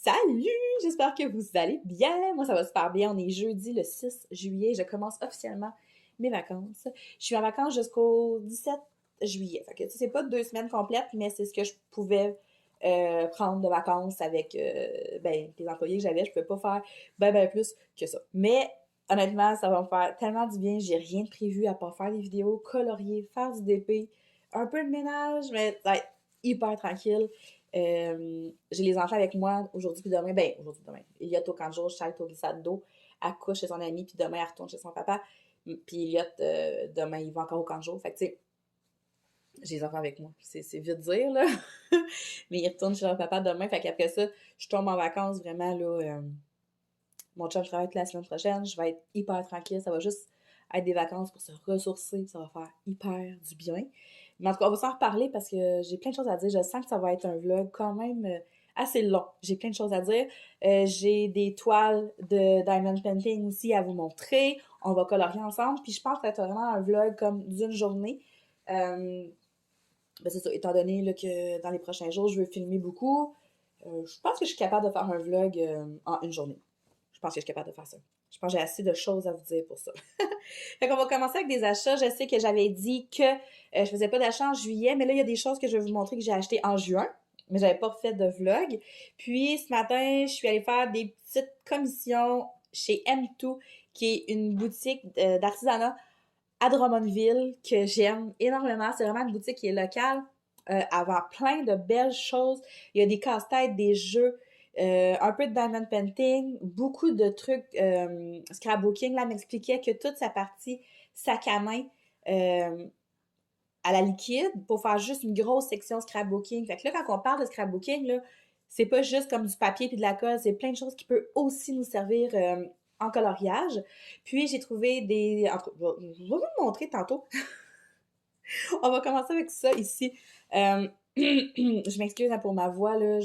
Salut! J'espère que vous allez bien. Moi, ça va super bien. On est jeudi le 6 juillet. Je commence officiellement mes vacances. Je suis en vacances jusqu'au 17 juillet. Fait que, tu sais, c'est pas 2 semaines complètes, mais c'est ce que je pouvais prendre de vacances avec les employés que j'avais. Je pouvais pas faire ben plus que ça. Mais honnêtement, ça va me faire tellement du bien. J'ai rien de prévu à part faire des vidéos, colorier, faire du DP, un peu de ménage, mais ça va être hyper tranquille. J'ai les enfants avec moi aujourd'hui puis demain. Ben, aujourd'hui demain. Elliot au camp de jour, Charles au glissade d'eau, elle couche chez son ami, puis demain, elle retourne chez son papa. Puis Elliot, demain, il va encore au camp de jour. Fait que, tu sais, j'ai les enfants avec moi. C'est vite dire, là. Mais il retourne chez leur papa demain. Fait qu'après ça, je tombe en vacances vraiment, là. Mon chum travaille la semaine prochaine. Je vais être hyper tranquille. Ça va juste être des vacances pour se ressourcer. Ça va faire hyper du bien. Mais en tout cas, on va s'en reparler parce que j'ai plein de choses à dire. Je sens que ça va être un vlog quand même assez long. J'ai plein de choses à dire. J'ai des toiles de Diamond Painting aussi à vous montrer. On va colorier ensemble. Puis je pense que ça va être vraiment un vlog comme d'une journée. C'est ça, étant donné là, que dans les prochains jours, je veux filmer beaucoup. Je pense que je suis capable de faire un vlog en une journée. Je pense que je suis capable de faire ça. Je pense que j'ai assez de choses à vous dire pour ça. Fait qu'on va commencer avec des achats. Je sais que j'avais dit que je faisais pas d'achat en juillet, mais là, il y a des choses que je vais vous montrer que j'ai achetées en juin, mais j'avais pas fait de vlog. Puis, ce matin, je suis allée faire des petites commissions chez M2, qui est une boutique d'artisanat à Drummondville que j'aime énormément. C'est vraiment une boutique qui est locale. Elle vend plein de belles choses. Il y a des casse-têtes, des jeux, un peu de diamond painting, beaucoup de trucs scrapbooking. Là, elle m'expliquait que toute sa partie sac à main à la liquide pour faire juste une grosse section scrapbooking. Fait que là, quand on parle de scrapbooking, là, c'est pas juste comme du papier puis de la colle, c'est plein de choses qui peuvent aussi nous servir en coloriage. Puis j'ai trouvé des... Je vais vous le montrer tantôt. On va commencer avec ça ici. Je m'excuse pour ma voix, là.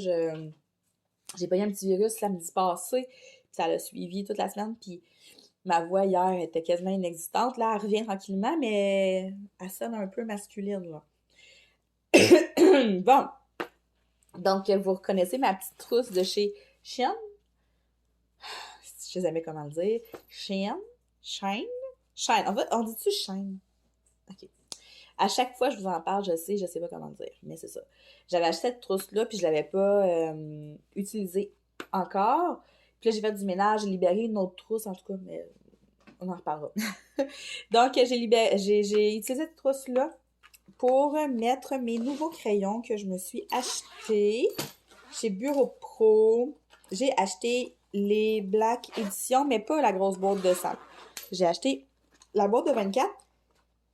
J'ai pogné un petit virus samedi passé, puis ça l'a suivi toute la semaine, puis ma voix hier était quasiment inexistante. Là, elle revient tranquillement, mais elle sonne un peu masculine, là. Bon. Donc, vous reconnaissez ma petite trousse de chez Shein. Je sais jamais comment le dire. Shein? Shein? Shein. On dit-tu Shein? OK. À chaque fois que je vous en parle, je sais pas comment le dire, mais c'est ça. J'avais acheté cette trousse-là, puis je l'avais pas utilisée encore. Puis là, j'ai fait du ménage, j'ai libéré une autre trousse, en tout cas, mais on en reparlera. Donc, j'ai utilisé cette trousse-là pour mettre mes nouveaux crayons que je me suis achetés chez Bureau Pro. J'ai acheté les Black Edition, mais pas la grosse boîte de 100. J'ai acheté la boîte de 24.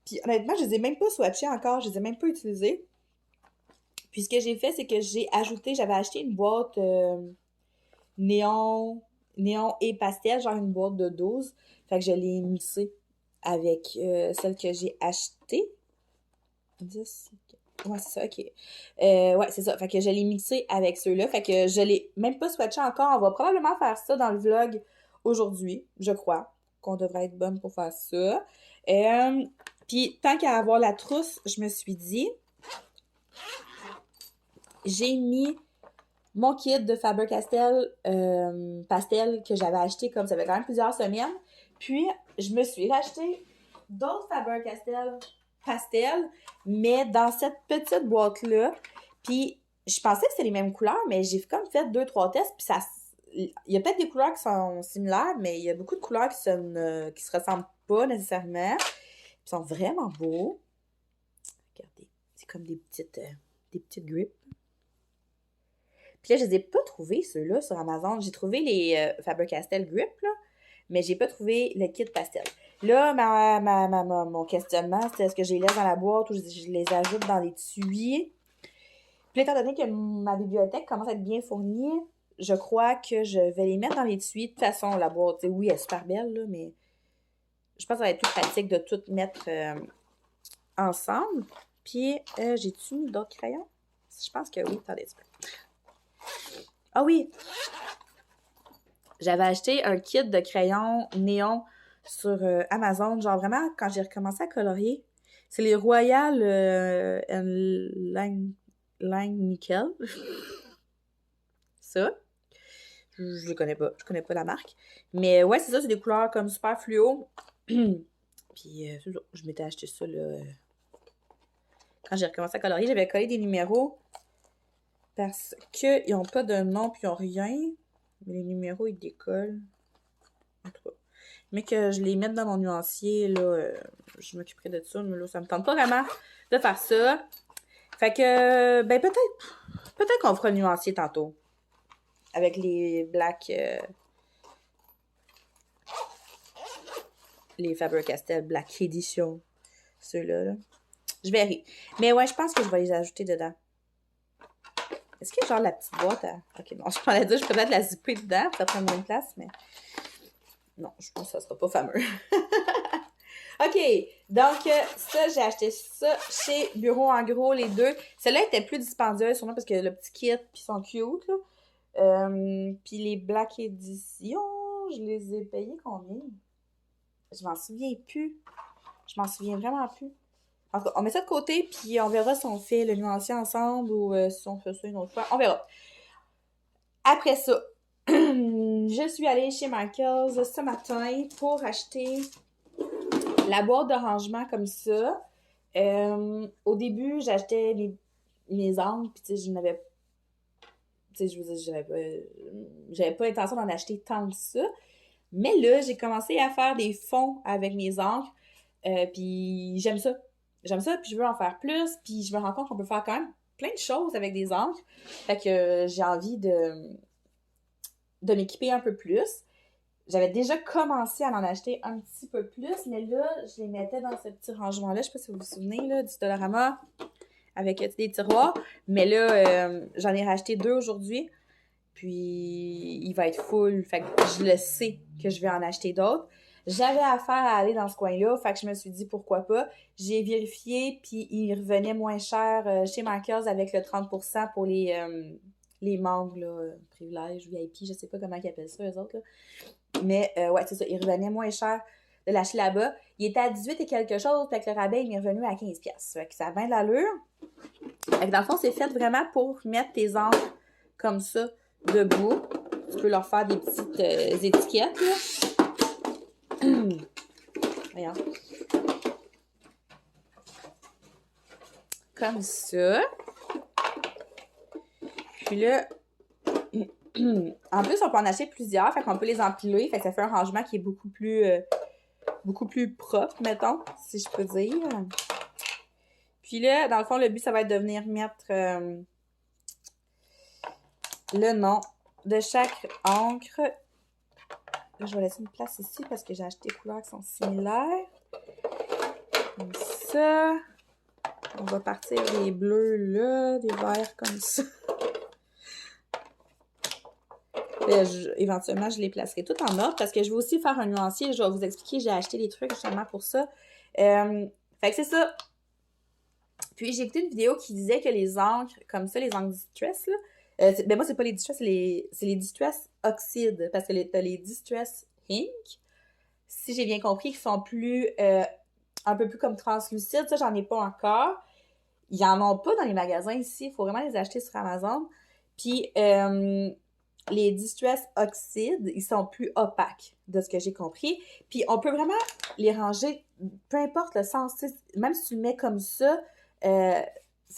Puis honnêtement, je les ai même pas swatchés encore, je les ai même pas utilisés. Puis ce que j'ai fait, c'est que j'avais acheté une boîte néon et pastel, genre une boîte de 12. Fait que je l'ai mixée avec celle que j'ai achetée. 10, ouais, c'est ça, ok. Ouais, c'est ça. Fait que je l'ai mixé avec ceux-là. Fait que je l'ai même pas swatché encore. On va probablement faire ça dans le vlog aujourd'hui, je crois, qu'on devrait être bonne pour faire ça. Puis, tant qu'à avoir la trousse, je me suis dit, j'ai mis mon kit de Faber-Castell pastel que j'avais acheté comme ça fait quand même plusieurs semaines. Puis, je me suis acheté d'autres Faber-Castell pastel, mais dans cette petite boîte-là. Puis, je pensais que c'était les mêmes couleurs, mais j'ai comme fait 2-3 tests, puis ça... Il y a peut-être des couleurs qui sont similaires, mais il y a beaucoup de couleurs qui se ressemblent pas nécessairement. Ils sont vraiment beaux. Regardez, c'est comme des petites grippes. Puis là, je les ai pas trouvés, ceux-là, sur Amazon. J'ai trouvé les Faber-Castell Grip, là, mais j'ai pas trouvé le kit pastel. Là, mon questionnement, c'était est-ce que je les laisse dans la boîte ou je les ajoute dans les tuyers? Puis étant donné que ma bibliothèque commence à être bien fournie, je crois que je vais les mettre dans les tuyers. De toute façon, la boîte, oui, elle est super belle, là, mais je pense que ça va être plus pratique de tout mettre ensemble. Puis, j'ai-tu mis d'autres crayons? Je pense que oui. Attendez, ah oui! J'avais acheté un kit de crayons néon sur Amazon. Genre vraiment, quand j'ai recommencé à colorier, c'est les Royal Line Nickel. Ça. Je les connais pas. Je connais pas la marque. Mais ouais, c'est ça, c'est des couleurs comme super fluo. Puis, je m'étais acheté ça, là. Quand j'ai recommencé à colorier, j'avais collé des numéros parce qu'ils n'ont pas de nom puis ils n'ont rien. Mais les numéros, ils décollent. En tout cas. Mais que je les mette dans mon nuancier, là, je m'occuperai de ça. Mais là, ça me tente pas vraiment de faire ça. Fait que, ben peut-être qu'on fera le nuancier tantôt. Avec les black... les Faber-Castell Black Edition. Ceux-là, là. Je verrai. Mais ouais, je pense que je vais les ajouter dedans. Est-ce qu'il y a genre la petite boîte à... Ok, bon, je parlais dire, je peux peut-être la zipper dedans pour prendre moins de place, mais... Non, je pense que ça sera pas fameux. OK, donc ça, j'ai acheté ça chez Bureau en gros, les deux. Celle-là était plus dispendieuse, sûrement parce que le petit kit, puis ils sont cute, là. Puis les Black Edition, je les ai payés combien? Je m'en souviens plus. Je m'en souviens vraiment plus. En tout cas, on met ça de côté, puis on verra si on fait le nuancier ensemble ou si on fait ça une autre fois. On verra. Après ça, je suis allée chez Michaels ce matin pour acheter la boîte de rangement comme ça. Au début, j'achetais mes angles, puis tu sais, je n'avais... Tu sais, je veux dire, j'avais pas l'intention d'en acheter tant que ça. Mais là, j'ai commencé à faire des fonds avec mes encres, puis j'aime ça. J'aime ça, puis je veux en faire plus, puis je me rends compte qu'on peut faire quand même plein de choses avec des encres. Fait que j'ai envie de m'équiper un peu plus. J'avais déjà commencé à en acheter un petit peu plus, mais là, je les mettais dans ce petit rangement-là. Je sais pas si vous vous souvenez, là, du Dollarama, avec des tiroirs. Mais là, j'en ai racheté 2 aujourd'hui. Puis, il va être full. Fait que je le sais que je vais en acheter d'autres. J'avais affaire à aller dans ce coin-là. Fait que je me suis dit, pourquoi pas. J'ai vérifié, puis il revenait moins cher chez Michaels avec le 30% pour les membres, là, privilèges, VIP, je sais pas comment ils appellent ça, eux autres, là. Mais, ouais, c'est ça. Il revenait moins cher de l'acheter là-bas. Il était à 18 et quelque chose, puis avec le rabais, il m'est revenu à 15$. Fait que ça a bien de l'allure. Fait que dans le fond, c'est fait vraiment pour mettre tes encres comme ça debout. Tu peux leur faire des petites étiquettes, là. Voyons. Comme ça. Puis là, en plus, on peut en acheter plusieurs, fait qu'on peut les empiler, fait que ça fait un rangement qui est beaucoup plus propre, mettons, si je peux dire. Puis là, dans le fond, le but, ça va être de venir mettre le nom de chaque encre. Là, je vais laisser une place ici parce que j'ai acheté des couleurs qui sont similaires. Comme ça. On va partir des bleus là, des verts comme ça. Éventuellement, je les placerai tout en ordre parce que je vais aussi faire un nuancier. Je vais vous expliquer, j'ai acheté des trucs justement pour ça. Fait que c'est ça. Puis, j'ai écouté une vidéo qui disait que les encres, comme ça, les encres Distress, là, ben moi, c'est pas les Distress, c'est les Distress Oxide, parce que t'as les Distress Ink, si j'ai bien compris, qui sont plus, un peu plus comme translucides. Ça, j'en ai pas encore. Ils en ont pas dans les magasins ici. Il faut vraiment les acheter sur Amazon. Puis, les Distress Oxide, ils sont plus opaques, de ce que j'ai compris. Puis, on peut vraiment les ranger, peu importe le sens. Même si tu le mets comme ça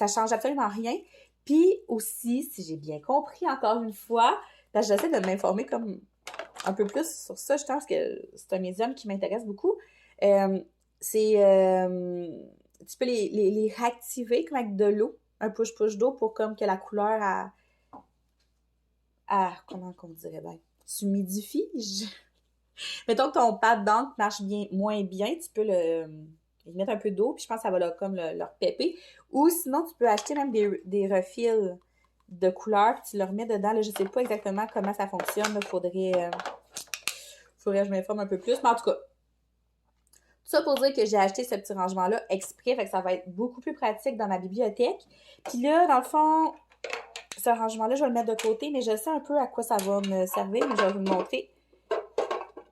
change absolument rien. Puis aussi, si j'ai bien compris, encore une fois, parce que j'essaie de m'informer comme un peu plus sur ça, justement, parce que c'est un médium qui m'intéresse beaucoup. Tu peux les réactiver comme avec de l'eau, un push-push d'eau pour comme que la couleur comment qu'on dirait bien, s'humidifie. Mettons que ton pad d'encre marche moins bien, tu peux ils mettent un peu d'eau, puis je pense que ça va leur pépper. Ou sinon, tu peux acheter même des refils de couleurs, puis tu leur mets dedans. Là, je sais pas exactement comment ça fonctionne. Il faudrait que je m'informe un peu plus. Mais en tout cas, tout ça pour dire que j'ai acheté ce petit rangement-là exprès, fait que ça va être beaucoup plus pratique dans ma bibliothèque. Puis là, dans le fond, ce rangement-là, je vais le mettre de côté, mais je sais un peu à quoi ça va me servir, mais je vais vous le montrer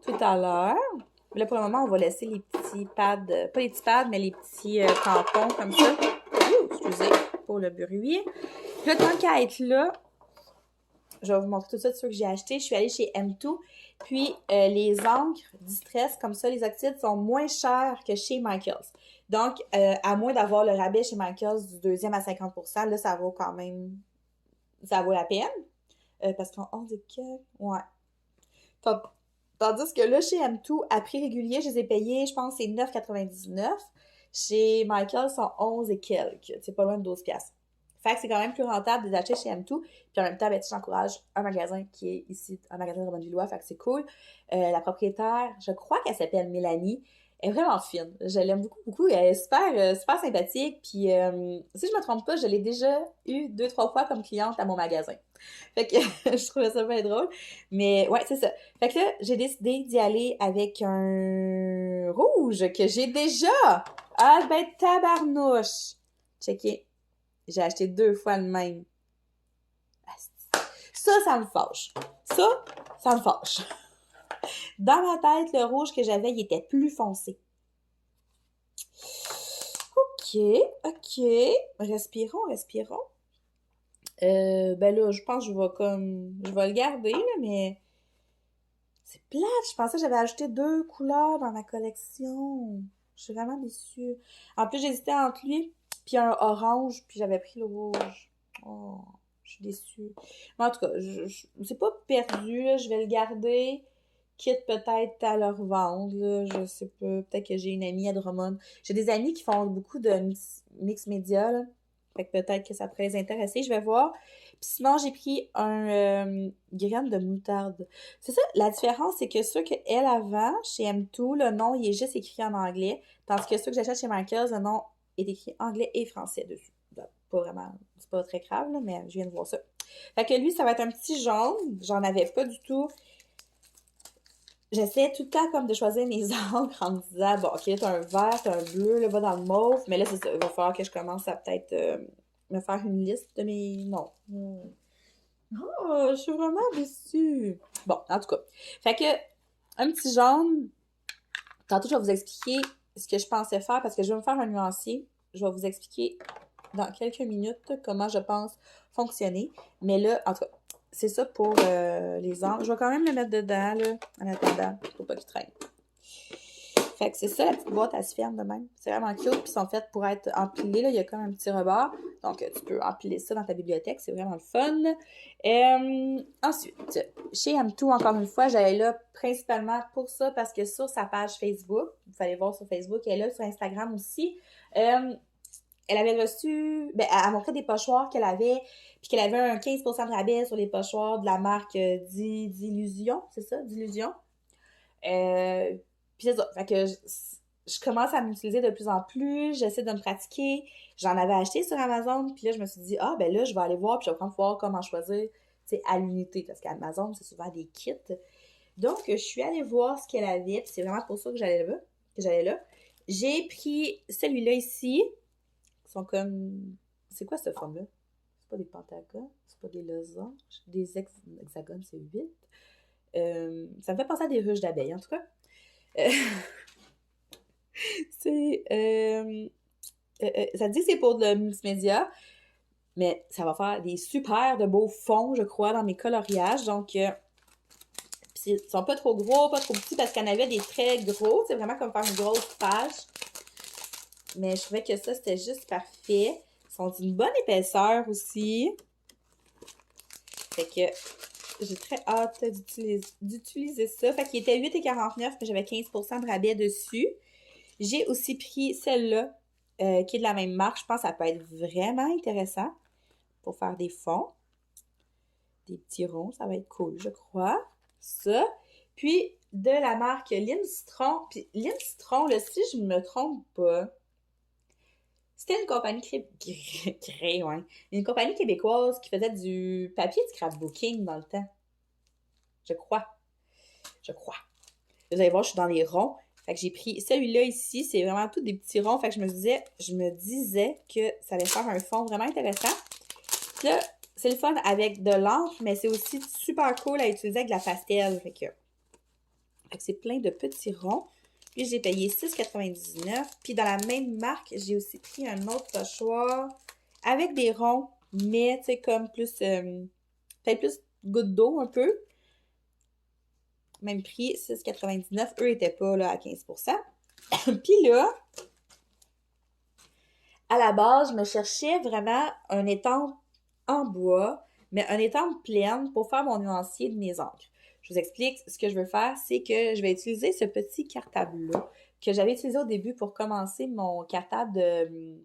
tout à l'heure. Là, pour le moment, on va laisser les petits pads, pas les petits pads, mais les petits tampons comme ça. Ouh, excusez pour le bruit. Puis là, tant qu'à être là, je vais vous montrer tout ça de ceux que j'ai achetés. Je suis allée chez M2. Puis, les encres Distress, comme ça, les oxydes sont moins chers que chez Michaels. Donc, à moins d'avoir le rabais chez Michaels du deuxième à 50%, là, ça vaut quand même... Ça vaut la peine. Parce qu'en 11 et quelques... Ouais. Tandis que là, chez M2, à prix régulier, je les ai payés, je pense, c'est 9,99. Chez Michaels, c'est 11 et quelques. C'est pas loin de 12 piastres. Fait que c'est quand même plus rentable de les acheter chez M2. Puis en même temps, ben, j'encourage un magasin qui est ici, un magasin de Drummondville-Lillois. Fait que c'est cool. La propriétaire, je crois qu'elle s'appelle Mélanie. Elle est vraiment fine. Je l'aime beaucoup, beaucoup. Elle est super, super sympathique. Puis si je me trompe pas, je l'ai déjà eu 2-3 fois comme cliente à mon magasin. Fait que je trouvais ça bien drôle. Mais ouais, c'est ça. Fait que là, j'ai décidé d'y aller avec un rouge que j'ai déjà. Ah ben tabarnouche. Checkez. J'ai acheté 2 fois le même. Ça me fâche. Ça me fâche. Dans ma tête, le rouge que j'avais, il était plus foncé. OK. Respirons. Ben là, je pense que je vais le garder, là, mais c'est plate. Je pensais que j'avais ajouté 2 couleurs dans ma collection. Je suis vraiment déçue. En plus, j'hésitais entre lui puis un orange, puis j'avais pris le rouge. Oh, je suis déçue. Mais en tout cas, c'est pas perdu, là. Je vais le garder. Quitte peut-être à le revendre, là. Je sais pas. Peut-être que j'ai une amie à Drummond. J'ai des amis qui font beaucoup de mix média, là. Fait que peut-être que ça pourrait les intéresser. Je vais voir. Puis sinon, j'ai pris un graine de moutarde. C'est ça, la différence, c'est que ceux qu'elle avant, chez M2, le nom, il est juste écrit en anglais. Tandis que ceux que j'achète chez Michaels, le nom est écrit anglais et français dessus. Donc, pas vraiment, c'est pas très grave, là, mais je viens de voir ça. Fait que lui, ça va être un petit jaune. J'en avais pas du tout. J'essaie tout le temps comme de choisir mes encres en me disant, bon, ok, t'as un vert, t'as un bleu, là, va dans le mauve. Mais là, c'est ça, il va falloir que je commence à peut-être me faire une liste de mes... Non. Oh, je suis vraiment déçue. Bon, en tout cas. Fait que, un petit jaune. Tantôt, je vais vous expliquer ce que je pensais faire parce que je vais me faire un nuancier. Je vais vous expliquer dans quelques minutes comment je pense fonctionner. Mais là, en tout cas, c'est ça pour les encres. Je vais quand même le mettre dedans, là, en attendant, pour pas qu'il traîne. Fait que c'est ça, la petite boîte, elle se ferme de même. C'est vraiment cute, puis ils sont faites pour être empilées, là. Il y a comme un petit rebord. Donc, tu peux empiler ça dans ta bibliothèque. C'est vraiment le fun. Ensuite, chez M2, encore une fois, j'allais là principalement pour ça, parce que sur sa page Facebook, vous allez voir sur Facebook, elle est là, sur Instagram aussi. Elle avait reçu, ben, elle a montré des pochoirs qu'elle avait, puis qu'elle avait un 15% de rabais sur les pochoirs de la marque d'Illusion, c'est ça, d'Illusion. Puis c'est ça, fait que je commence à m'utiliser de plus en plus, j'essaie de me pratiquer. J'en avais acheté sur Amazon, puis là, je me suis dit, ah, ben là, je vais aller voir, puis je vais prendre voir comment choisir, tu sais, à l'unité, parce qu'Amazon, c'est souvent des kits. Donc, je suis allée voir ce qu'elle avait, puis c'est vraiment pour ça que j'allais là. J'ai pris celui-là ici. Ils sont comme... C'est quoi cette forme-là? C'est pas des pentagones, c'est pas des losanges, des hexagones, c'est 8. Ça me fait penser à des ruches d'abeilles, en tout cas. C'est... ça dit que c'est pour le multimédia, mais ça va faire des super de beaux fonds, je crois, dans mes coloriages. Donc, ils sont pas trop gros, pas trop petits, parce qu'il y en avait des très gros. C'est vraiment comme faire une grosse page. Mais je trouvais que ça, c'était juste parfait. Ils sont d'une bonne épaisseur aussi. Fait que j'ai très hâte d'utiliser ça. Fait qu'il était 8,49$, mais j'avais 15% de rabais dessus. J'ai aussi pris celle-là, qui est de la même marque. Je pense que ça peut être vraiment intéressant pour faire des fonds. Des petits ronds, ça va être cool, je crois. Ça. Puis, de la marque Lime Citron. Puis, Lime Citron, là, si je ne me trompe pas, c'était une compagnie une compagnie québécoise qui faisait du papier de scrapbooking dans le temps. Je crois. Vous allez voir, je suis dans les ronds. Fait que j'ai pris celui-là ici. C'est vraiment tous des petits ronds. Fait que je me disais que ça allait faire un fond vraiment intéressant. Puis là, c'est le fun avec de l'encre, mais c'est aussi super cool à utiliser avec de la pastel. Fait que c'est plein de petits ronds. Puis j'ai payé 6,99$. Puis dans la même marque, j'ai aussi pris un autre pochoir avec des ronds, mais tu sais, comme plus, peut-être plus gouttes d'eau un peu. Même prix, 6,99. Eux n'étaient pas là à 15%. Puis là, à la base, je me cherchais vraiment un étampe en bois, mais un étampe pleine pour faire mon nuancier de mes encres. Je vous explique, ce que je veux faire, c'est que je vais utiliser ce petit cartable-là que j'avais utilisé au début pour commencer mon cartable de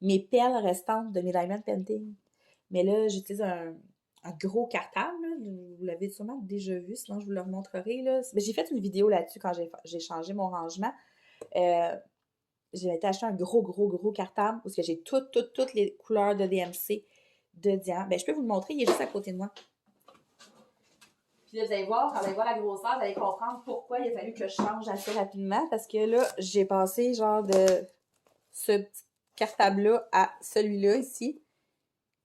mes perles restantes de mes diamond painting. Mais là, j'utilise un gros cartable, là. Vous l'avez sûrement déjà vu, sinon je vous le remontrerai, là. Mais j'ai fait une vidéo là-dessus quand j'ai changé mon rangement. J'ai été acheter un gros cartable parce que j'ai toutes les couleurs de DMC de diamant. Ben, je peux vous le montrer, il est juste à côté de moi. Puis là, vous allez voir, quand vous allez voir la grosseur, vous allez comprendre pourquoi il a fallu que je change assez rapidement. Parce que là, j'ai passé genre de ce petit cartable-là à celui-là ici,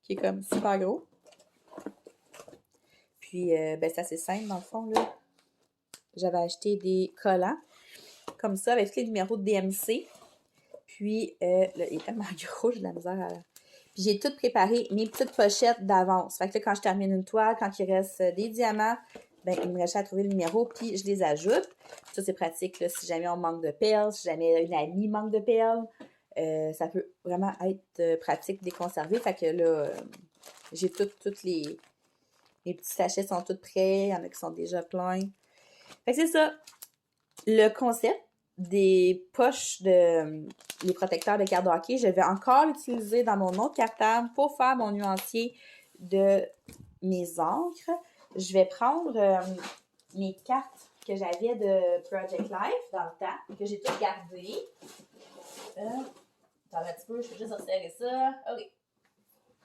qui est comme super gros. Puis, ben, c'est assez simple dans le fond, là. J'avais acheté des collants, comme ça, avec tous les numéros de DMC. Puis, là, il est tellement gros, j'ai de la misère à... Puis, j'ai tout préparé, mes petites pochettes d'avance. Fait que là, quand je termine une toile, quand il reste des diamants, ben, il me reste à trouver le numéro, puis je les ajoute. Ça, c'est pratique, là, si jamais on manque de perles, si jamais une amie manque de perles. Ça peut vraiment être pratique de les conserver. Fait que là, j'ai toutes les petits sachets sont tous prêts. Il y en a qui sont déjà pleins. Fait que c'est ça. Le concept des poches de les protecteurs de cartes de hockey, je vais encore l'utiliser dans mon autre cartable pour faire mon nuancier de mes encres. Je vais prendre mes cartes que j'avais de Project Life dans le temps, que j'ai toutes gardées. Attends un petit peu, je vais juste resserrer ça. OK.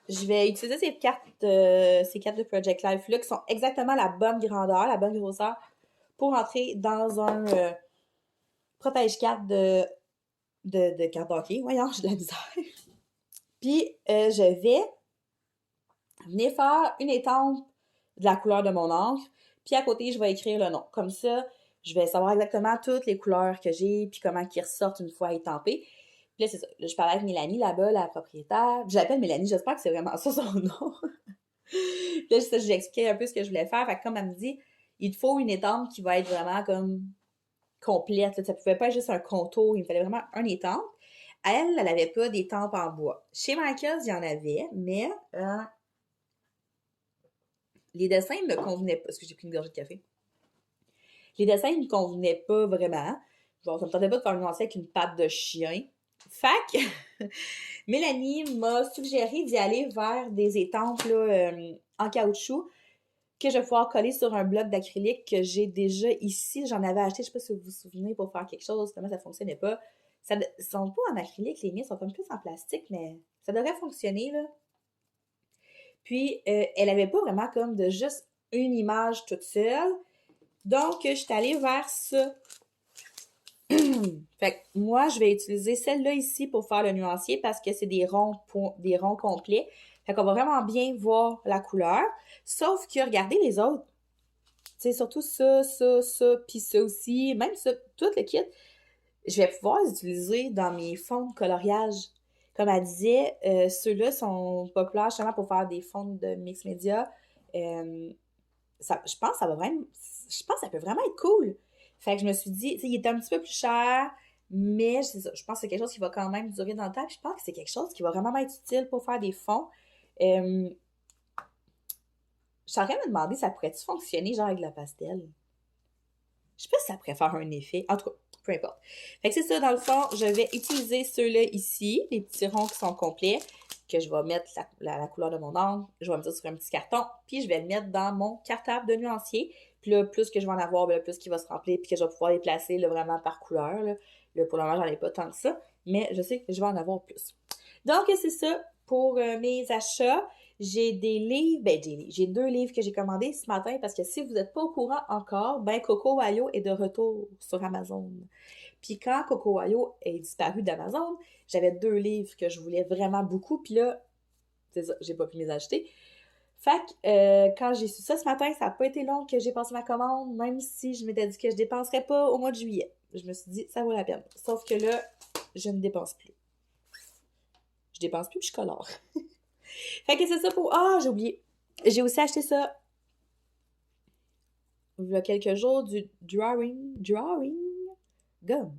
Je vais utiliser ces cartes de Project Life-là qui sont exactement la bonne grandeur, la bonne grosseur pour entrer dans un protège-carte de carte hockey. Voyons, j'ai de la misère. Puis, je vais venir faire une étampe de la couleur de mon encre. Puis, à côté, je vais écrire le nom. Comme ça, je vais savoir exactement toutes les couleurs que j'ai puis comment ils ressortent une fois étampés. Puis là, c'est ça. Là, je parlais avec Mélanie là-bas, la propriétaire. Je l'appelle Mélanie, j'espère que c'est vraiment ça son nom. Puis là, je lui expliqué un peu ce que je voulais faire. Fait que comme elle me dit, il te faut une étampe qui va être vraiment comme complète. Là. Ça pouvait pas être juste un contour, il me fallait vraiment un étampe. Elle n'avait pas d'étampe en bois. Chez Michaels, il y en avait, mais les dessins ne me convenaient pas. Parce que j'ai pris une gorgée de café. Les dessins ne me convenaient pas vraiment. Genre, ça me tentait pas de faire une nuancier avec une patte de chien. Fac, Mélanie m'a suggéré d'y aller vers des étampes là, en caoutchouc que je vais pouvoir coller sur un bloc d'acrylique que j'ai déjà ici. J'en avais acheté, je ne sais pas si vous vous souvenez, pour faire quelque chose. Comment ça ne fonctionnait pas. Ils sont pas en acrylique, les miens sont un peu plus en plastique, mais ça devrait fonctionner, là. Puis, elle n'avait pas vraiment comme de juste une image toute seule. Donc, je suis allée vers ça. Fait que moi, je vais utiliser celle-là ici pour faire le nuancier parce que c'est des ronds complets. Fait qu'on va vraiment bien voir la couleur. Sauf que regardez les autres. Tu sais, surtout ça, puis ça aussi. Même ça, tout le kit. Je vais pouvoir les utiliser dans mes fonds de coloriage. Comme elle disait, ceux-là sont populaires justement pour faire des fonds de mix média. Je pense que ça peut vraiment être cool. Fait que je me suis dit, tu sais, il est un petit peu plus cher, mais je pense que c'est quelque chose qui va quand même durer dans le temps. Puis je pense que c'est quelque chose qui va vraiment être utile pour faire des fonds. Je suis en train de me demander, ça pourrait-tu fonctionner genre avec la pastel? Je sais pas si ça pourrait faire un effet. En tout cas, peu importe. Fait que c'est ça, dans le fond, je vais utiliser ceux-là ici, les petits ronds qui sont complets, que je vais mettre la couleur de mon encre, je vais mettre ça sur un petit carton, puis je vais le mettre dans mon cartable de nuancier. Puis là, plus que je vais en avoir, ben, plus qu'il va se remplir, puis que je vais pouvoir les placer là, vraiment par couleur. Là. Là, pour le moment, j'en ai pas tant que ça, mais je sais que je vais en avoir plus. Donc, c'est ça pour mes achats. J'ai des livres, j'ai 2 livres que j'ai commandés ce matin parce que si vous n'êtes pas au courant encore, ben Coco Wayo est de retour sur Amazon. Puis quand Coco Wayo est disparu d'Amazon, j'avais 2 livres que je voulais vraiment beaucoup, puis là, c'est ça, j'ai pas pu les acheter. Fait que quand j'ai su ça ce matin, ça n'a pas été long que j'ai passé ma commande, même si je m'étais dit que je dépenserais pas au mois de juillet. Je me suis dit, ça vaut la peine. Sauf que là, je ne dépense plus. Je dépense plus, puis je colore. Fait que c'est ça pour... Ah, j'ai oublié. J'ai aussi acheté ça. il y a quelques jours, du drawing gum.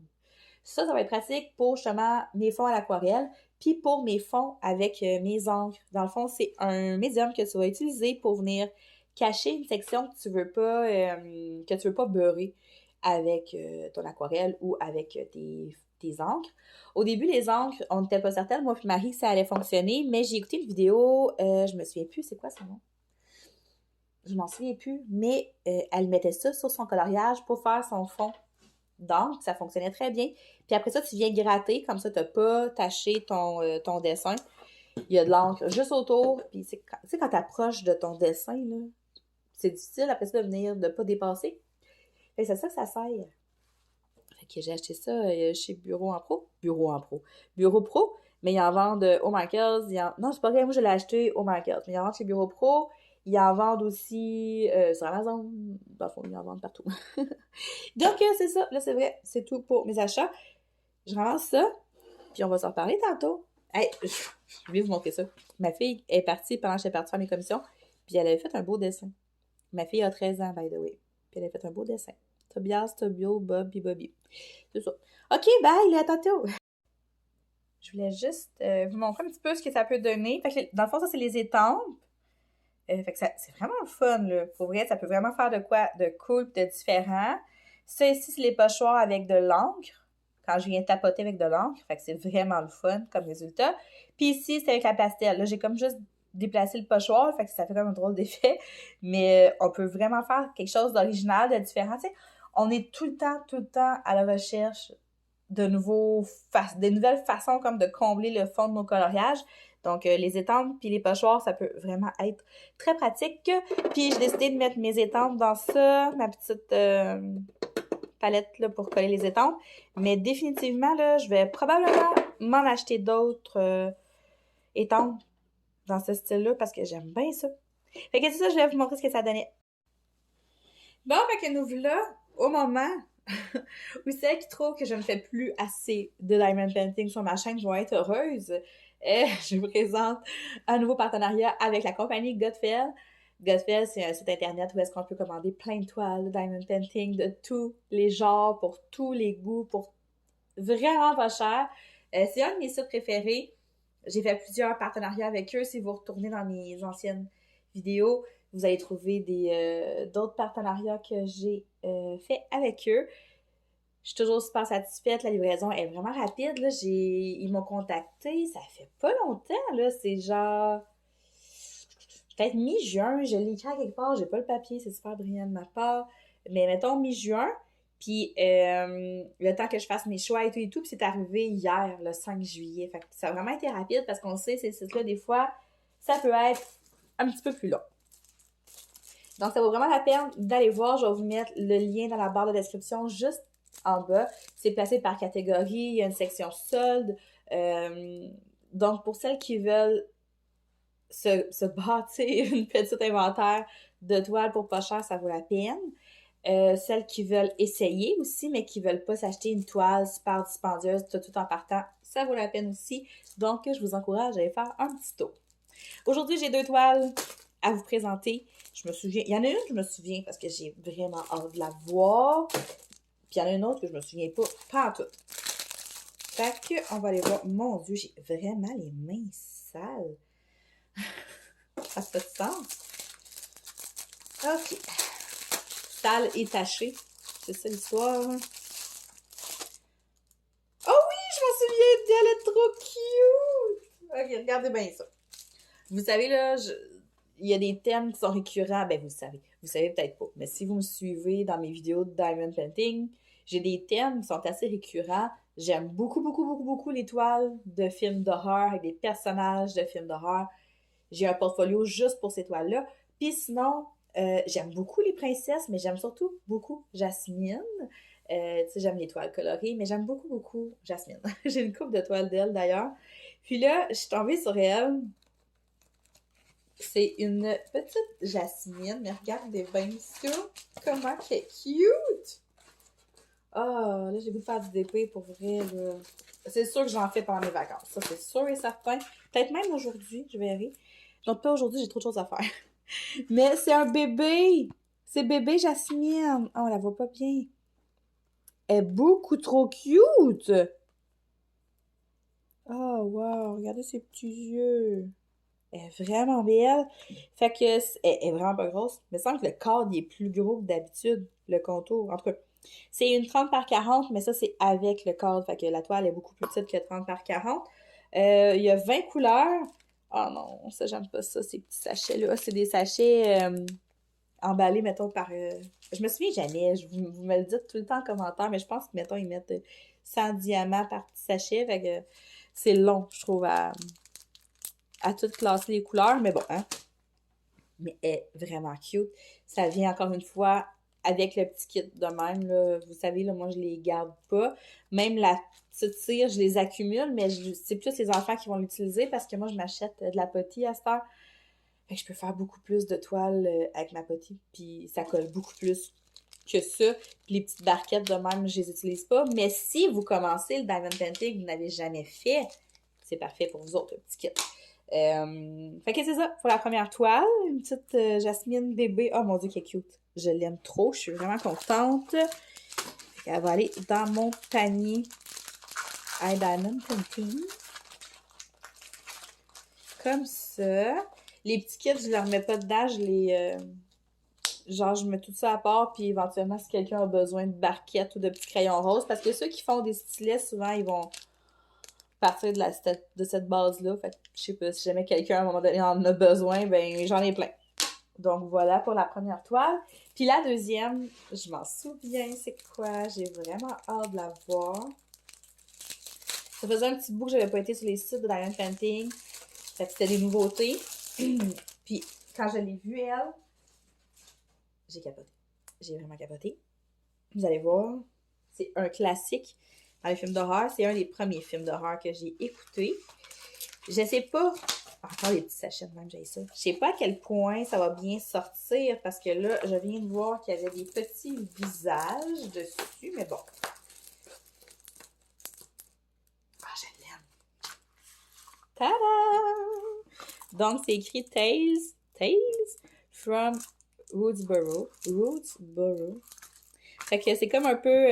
Ça va être pratique pour justement mes fonds à l'aquarelle, puis pour mes fonds avec mes encres. Dans le fond, c'est un médium que tu vas utiliser pour venir cacher une section que tu veux pas beurrer avec ton aquarelle ou avec tes encres. Au début, les encres, on n'était pas certaine, moi et Marie, que ça allait fonctionner, mais j'ai écouté une vidéo, je me souviens plus, c'est quoi son nom? Je m'en souviens plus, mais elle mettait ça sur son coloriage pour faire son fond d'encre, ça fonctionnait très bien. Puis après ça, tu viens gratter, comme ça, tu n'as pas taché ton dessin. Il y a de l'encre juste autour, puis tu sais, quand tu approches de ton dessin, là, c'est difficile après ça de venir, de ne pas dépasser. Fait que c'est ça que ça sert. Fait que j'ai acheté ça chez Bureau Pro, mais ils en vendent au Michaels. Non, c'est pas vrai, moi je l'ai acheté au Michaels, mais ils en vendent chez Bureau Pro. Ils en vendent aussi sur Amazon. Dans le fond, ils en vendent partout. Donc, c'est ça. Là, c'est vrai. C'est tout pour mes achats. Je ramasse ça, puis on va s'en reparler tantôt. Hey, je vais vous montrer ça. Ma fille est partie pendant que j'étais partie faire mes commissions, puis elle avait fait un beau dessin. Ma fille a 13 ans, by the way. Puis elle a fait un beau dessin. Tobias, Tobio, Bob, puis Bobby. C'est ça. OK, bye, à tantôt. Je voulais juste vous montrer un petit peu ce que ça peut donner. Fait que, dans le fond, ça, c'est les étampes. Fait que c'est vraiment le fun, là. Pour vrai, ça peut vraiment faire de quoi de cool et de différent. Ça, ici, c'est les pochoirs avec de l'encre. Quand je viens tapoter avec de l'encre. Fait que c'est vraiment le fun comme résultat. Puis ici, c'est avec la pastel. Là, j'ai comme juste déplacé le pochoir. Fait que ça fait comme un drôle d'effet. Mais on peut vraiment faire quelque chose d'original, de différent. Tu sais, on est tout le temps à la recherche de des nouvelles façons comme de combler le fond de nos coloriages. Donc, les étampes puis les pochoirs, ça peut vraiment être très pratique. Puis, j'ai décidé de mettre mes étampes dans ça, ma petite palette là, pour coller les étampes. Mais définitivement, là, je vais probablement m'en acheter d'autres étampes dans ce style-là parce que j'aime bien ça. Fait que c'est ça, je vais vous montrer ce que ça donnait. Bon, fait que nous voilà au moment où celles qui trouvent que je ne fais plus assez de diamond painting sur ma chaîne vont être heureuses. Je vous présente un nouveau partenariat avec la compagnie Godfell. Godfell, c'est un site internet où est-ce qu'on peut commander plein de toiles de diamond painting de tous les genres, pour tous les goûts, pour vraiment pas cher. C'est un de mes sites préférés. J'ai fait plusieurs partenariats avec eux. Si vous retournez dans mes anciennes vidéos, vous allez trouver d'autres partenariats que j'ai fait avec eux. Je suis toujours super satisfaite. La livraison est vraiment rapide. Là. Ils m'ont contacté. Ça fait pas longtemps. Là. C'est genre peut-être mi-juin. Je l'ai écrit à quelque part. J'ai pas le papier. C'est super brillant de ma part. Mais mettons mi-juin. Puis le temps que je fasse mes choix et tout. Puis c'est arrivé hier, le 5 juillet. Fait que ça a vraiment été rapide parce qu'on sait, ces sites-là, des fois, ça peut être un petit peu plus long. Donc, ça vaut vraiment la peine d'aller voir. Je vais vous mettre le lien dans la barre de description juste en bas. C'est placé par catégorie. Il y a une section solde. Donc, pour celles qui veulent se bâtir une petite inventaire de toiles pour pas cher, ça vaut la peine. Celles qui veulent essayer aussi, mais qui veulent pas s'acheter une toile super dispendieuse tout en partant, ça vaut la peine aussi. Donc, je vous encourage à aller faire un petit tour. Aujourd'hui, j'ai 2 toiles à vous présenter. Je me souviens, il y en a une que je me souviens parce que j'ai vraiment hâte de la voir. Puis il y en a une autre que je me souviens pas en tout. Fait que, on va aller voir. Mon Dieu, j'ai vraiment les mains sales. Ça fait pas de sens. OK. Sale et tachée. C'est ça l'histoire. Oh oui, je m'en souviens d'elle, elle est trop cute! OK, regardez bien ça. Vous savez, là, il y a des thèmes qui sont récurrents. Ben, vous savez peut-être pas. Mais si vous me suivez dans mes vidéos de diamond painting, j'ai des thèmes qui sont assez récurrents. J'aime beaucoup les toiles de films d'horreur avec des personnages de films d'horreur. J'ai un portfolio juste pour ces toiles-là. Puis sinon, j'aime beaucoup les princesses, mais j'aime surtout beaucoup Jasmine. Tu sais, j'aime les toiles colorées, mais j'aime beaucoup Jasmine. J'ai une coupe de toiles d'elle, d'ailleurs. Puis là, je suis tombée sur elle. C'est une petite Jasmine, mais regardez bien ça. Comment qu'elle est cute! Ah, là, j'ai goût de faire du DP pour vrai, là. C'est sûr que j'en fais pendant mes vacances. Ça, c'est sûr et certain. Peut-être même aujourd'hui, je verrai. Genre, pas aujourd'hui, j'ai trop de choses à faire. Mais c'est un bébé! C'est bébé Jasmine. Oh, on la voit pas bien. Elle est beaucoup trop cute. Oh, wow. Regardez ses petits yeux. Elle est vraiment belle. Fait que, elle est vraiment pas grosse. Il me semble que le cadre, il est plus gros que d'habitude, le contour. En tout cas, c'est une 30 par 40, mais ça, c'est avec le cadre. Fait que la toile est beaucoup plus petite que 30 par 40. Il y a 20 couleurs. Oh non, ça, j'aime pas ça, ces petits sachets-là. C'est des sachets emballés, mettons, par... Je me souviens jamais. Vous me le dites tout le temps en commentaire, mais je pense que, mettons, ils mettent 100 diamants par petit sachet. Fait que c'est long, je trouve, à tout classer les couleurs, mais bon, hein. Mais elle est vraiment cute. Ça vient encore une fois avec le petit kit de même, là. Vous savez, là, moi, je les garde pas. Même la petite cire, je les accumule, mais c'est plus les enfants qui vont l'utiliser parce que moi, je m'achète de la pottie à cette heure. Fait que je peux faire beaucoup plus de toiles avec ma pottie. Puis ça colle beaucoup plus que ça. Puis les petites barquettes de même, je les utilise pas. Mais si vous commencez le Diamond Painting, vous n'avez jamais fait, c'est parfait pour vous autres, le petit kit. Fait que c'est ça, pour la première toile, une petite Jasmine bébé. Oh mon Dieu, qu'elle est cute. Je l'aime trop, je suis vraiment contente. Fait qu'elle va aller dans mon panier à Diamond Painting. Comme ça. Les petits kits, je ne les remets pas dedans, genre, je mets tout ça à part, puis éventuellement, si quelqu'un a besoin de barquettes ou de petits crayons roses, parce que ceux qui font des stylets, souvent, ils vont partir de cette base-là. Fait que, je sais pas, si jamais quelqu'un, à un moment donné, en a besoin, ben j'en ai plein. Donc, voilà pour la première toile. Puis la deuxième, je m'en souviens, c'est quoi? J'ai vraiment hâte de la voir. Ça faisait un petit bout que j'avais pas été sur les sites de Diamond Painting. Fait que c'était des nouveautés. Puis, quand je l'ai vue, elle, j'ai capoté. J'ai vraiment capoté. Vous allez voir, c'est un classique dans les films d'horreur. C'est un des premiers films d'horreur que j'ai écouté. Je sais pas... Encore les petits sachets de même, j'ai ça. Je sais pas à quel point ça va bien sortir parce que là, je viens de voir qu'il y avait des petits visages dessus, mais bon. Ah, je l'aime. Tada! Donc, c'est écrit Tales from Woodsboro. Fait que c'est comme un peu...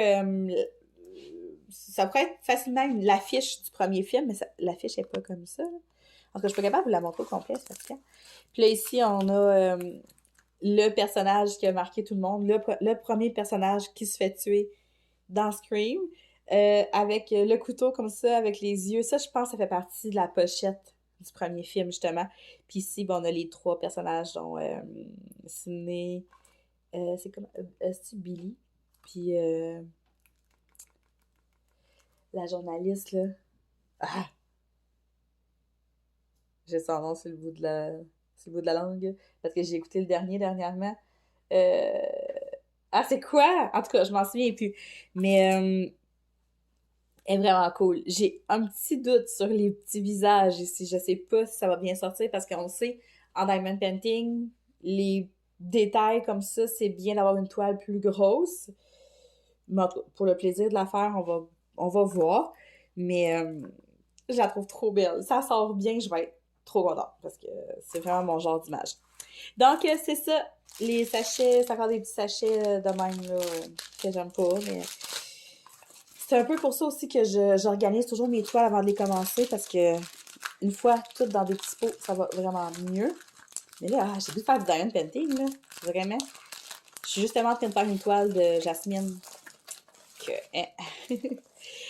ça pourrait être facilement l'affiche du premier film, mais l'affiche n'est pas comme ça. En tout cas, je suis pas capable de vous la montrer au complet, c'est fatigant. Puis là, ici, on a le personnage qui a marqué tout le monde, le premier personnage qui se fait tuer dans Scream, avec le couteau comme ça, avec les yeux. Ça, je pense, ça fait partie de la pochette du premier film, justement. Puis ici, bon, on a les trois personnages, dont Sidney, c'est comme, c'est Billy, puis la journaliste, là. Ah! J'ai son nom sur le bout de la langue, parce que j'ai écouté le dernièrement. Euh... Ah, c'est quoi? En tout cas, je m'en souviens plus. Mais elle est vraiment cool. J'ai un petit doute sur les petits visages ici. Je sais pas si ça va bien sortir, parce qu'on sait, en Diamond Painting, les détails comme ça, c'est bien d'avoir une toile plus grosse. Mais en tout cas, pour le plaisir de la faire, on va voir. Mais je la trouve trop belle. Ça sort bien, je vais être trop contente parce que c'est vraiment mon genre d'image. Donc, c'est ça. Les sachets, c'est encore des petits sachets de même là, que j'aime pas, mais c'est un peu pour ça aussi que j'organise toujours mes toiles avant de les commencer parce que une fois toutes dans des petits pots, ça va vraiment mieux. Mais là, j'ai dû faire du diamond painting, là. Vraiment. Je suis justement en train de faire une toile de Jasmine.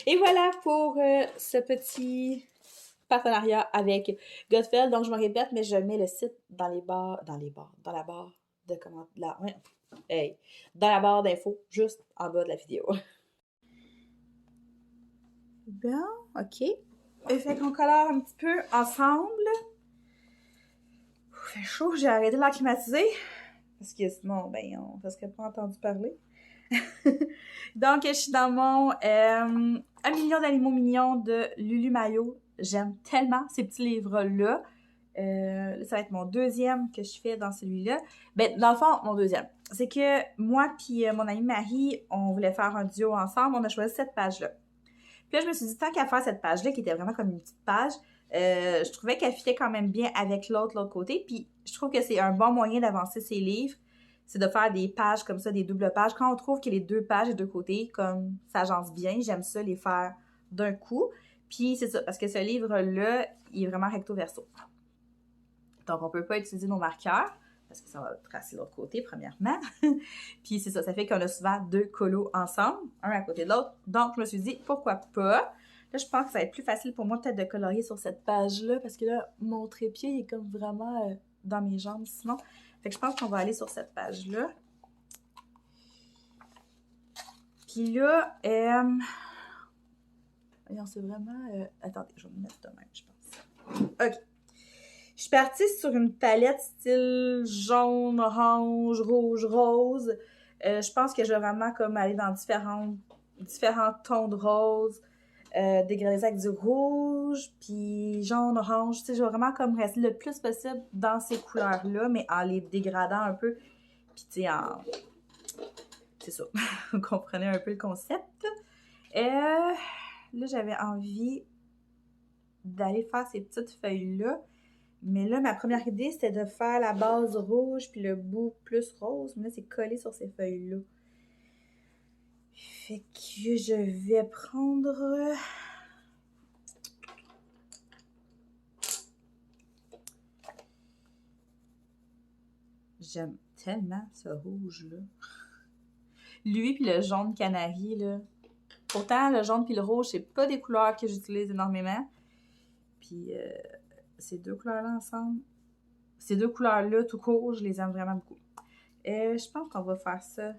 Et voilà pour ce petit partenariat avec Godfell. Donc, je me répète, mais je mets le site dans la barre de comment, dans la barre d'infos, juste en bas de la vidéo. Bon, ok. Et fait qu'on colore un petit peu ensemble. Il fait chaud, j'ai arrêté de la climatiser. Parce que sinon, ben, on ne serait pas entendu parler. Donc, je suis dans mon 1 million d'animaux mignons de Lulu Mayo. J'aime tellement ces petits livres-là. Ça va être mon deuxième que je fais dans celui-là. Ben, dans le fond, mon deuxième. C'est que moi puis mon amie Marie, on voulait faire un duo ensemble. On a choisi cette page-là. Puis là, je me suis dit, tant qu'à faire cette page-là, qui était vraiment comme une petite page, je trouvais qu'elle fitait quand même bien avec l'autre côté. Puis je trouve que c'est un bon moyen d'avancer ses livres. c'est de faire des pages comme ça, des doubles pages. Quand on trouve que les 2 pages des 2 côtés, comme ça agence bien, j'aime ça les faire d'un coup. Puis c'est ça, parce que ce livre-là, il est vraiment recto-verso. Donc, on peut pas utiliser nos marqueurs, parce que ça va tracer l'autre côté, premièrement. Puis c'est ça, ça fait qu'on a souvent 2 colos ensemble, un à côté de l'autre. Donc, je me suis dit, pourquoi pas? Là, je pense que ça va être plus facile pour moi peut-être de colorier sur cette page-là, parce que là, mon trépied est comme vraiment dans mes jambes sinon. Fait que je pense qu'on va aller sur cette page-là. Puis là, c'est vraiment... attendez, je vais me mettre de même, je pense. OK. Je suis partie sur une palette style jaune, orange, rouge, rose. Je pense que je vais vraiment comme aller dans différents tons de rose. Dégrader ça avec du rouge, puis jaune, orange. Tu sais, je vais vraiment comme rester le plus possible dans ces couleurs-là, mais en les dégradant un peu. Puis tu sais, c'est ça. Vous comprenez un peu le concept. Là, j'avais envie d'aller faire ces petites feuilles-là. Mais là, ma première idée, c'était de faire la base rouge puis le bout plus rose. Mais là, c'est collé sur ces feuilles-là. Fait que je vais prendre... J'aime tellement ce rouge-là. Lui puis le jaune canari, là. Pourtant, le jaune puis le rouge, c'est pas des couleurs que j'utilise énormément. Puis ces 2 couleurs-là ensemble, ces 2 couleurs-là, tout court, je les aime vraiment beaucoup. Je pense qu'on va faire ça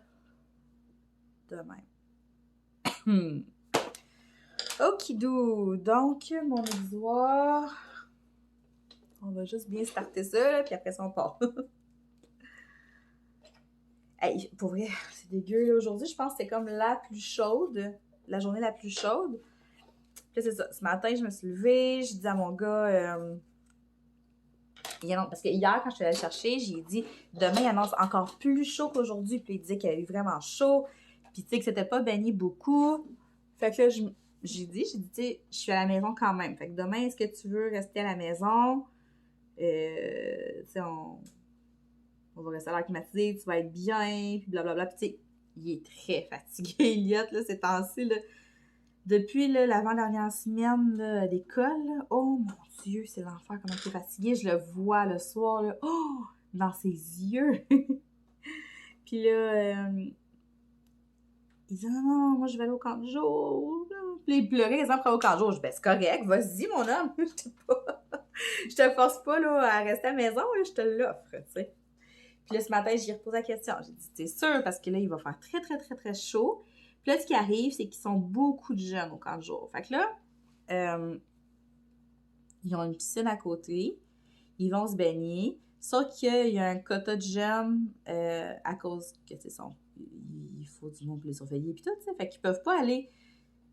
de même. Okidou! Donc, mon exutoire, on va juste bien starter ça, là, puis après ça, on part. Hey, pour vrai, c'est dégueu, là. Aujourd'hui, je pense que c'est comme la plus chaude, la journée la plus chaude. Puis c'est ça, ce matin, je me suis levée, je dis à mon gars... parce que hier, quand je suis allée le chercher, j'ai dit demain, il annonce encore plus chaud qu'aujourd'hui. Puis il disait qu'il y a eu vraiment chaud. Puis tu sais que c'était pas baigné beaucoup. Fait que là, j'ai dit, tu sais, je suis à la maison quand même. Fait que demain, est-ce que tu veux rester à la maison? Tu sais, on va rester à l'air climatisé, tu vas être bien, puis blablabla. Puis tu sais, il est très fatigué, Elliot, là, ces temps-ci, là. Depuis l'avant-dernière semaine d'école, oh mon Dieu, c'est l'enfer, comment il est fatigué. Je le vois le soir, là, oh, dans ses yeux. Puis là, il dit non, non, moi je vais aller au camp de jour. Puis il pleurait les après au camp de jour. Je dis ben c'est correct, vas-y mon homme. Je te force pas là, à rester à la maison, là, je te l'offre, tu sais. Puis là, ce matin, j'y repose la question. J'ai dit, t'es sûr? Parce que là, il va faire très, très, très, très chaud. Puis là, ce qui arrive, c'est qu'ils sont beaucoup de jeunes au camp de jour. Fait que là, ils ont une piscine à côté. Ils vont se baigner. Sauf qu'il y a un quota de jeunes à cause que, tu sais, il faut du monde pour les surveiller. Puis tout, tu sais. Fait qu'ils peuvent pas aller...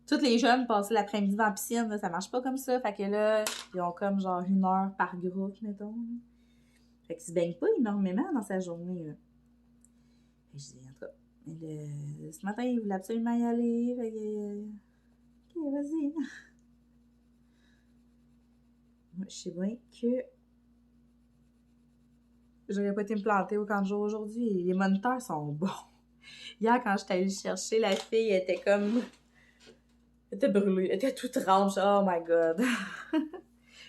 Tous les jeunes passer l'après-midi dans la piscine, là, ça marche pas comme ça. Fait que là, ils ont comme genre 1 heure par groupe, mettons. Fait qu'ils se baignent pas énormément dans sa journée, là. Fait que je dis, en tout cas, ce matin, il voulait absolument y aller. Fait que, ok, vas-y. Moi, je sais bien que j'aurais pas été me planter au camp de jour aujourd'hui. Les moniteurs sont bons. Hier, quand j'étais allée chercher, la fille était comme... Elle était brûlée. Elle était toute range. Oh my God.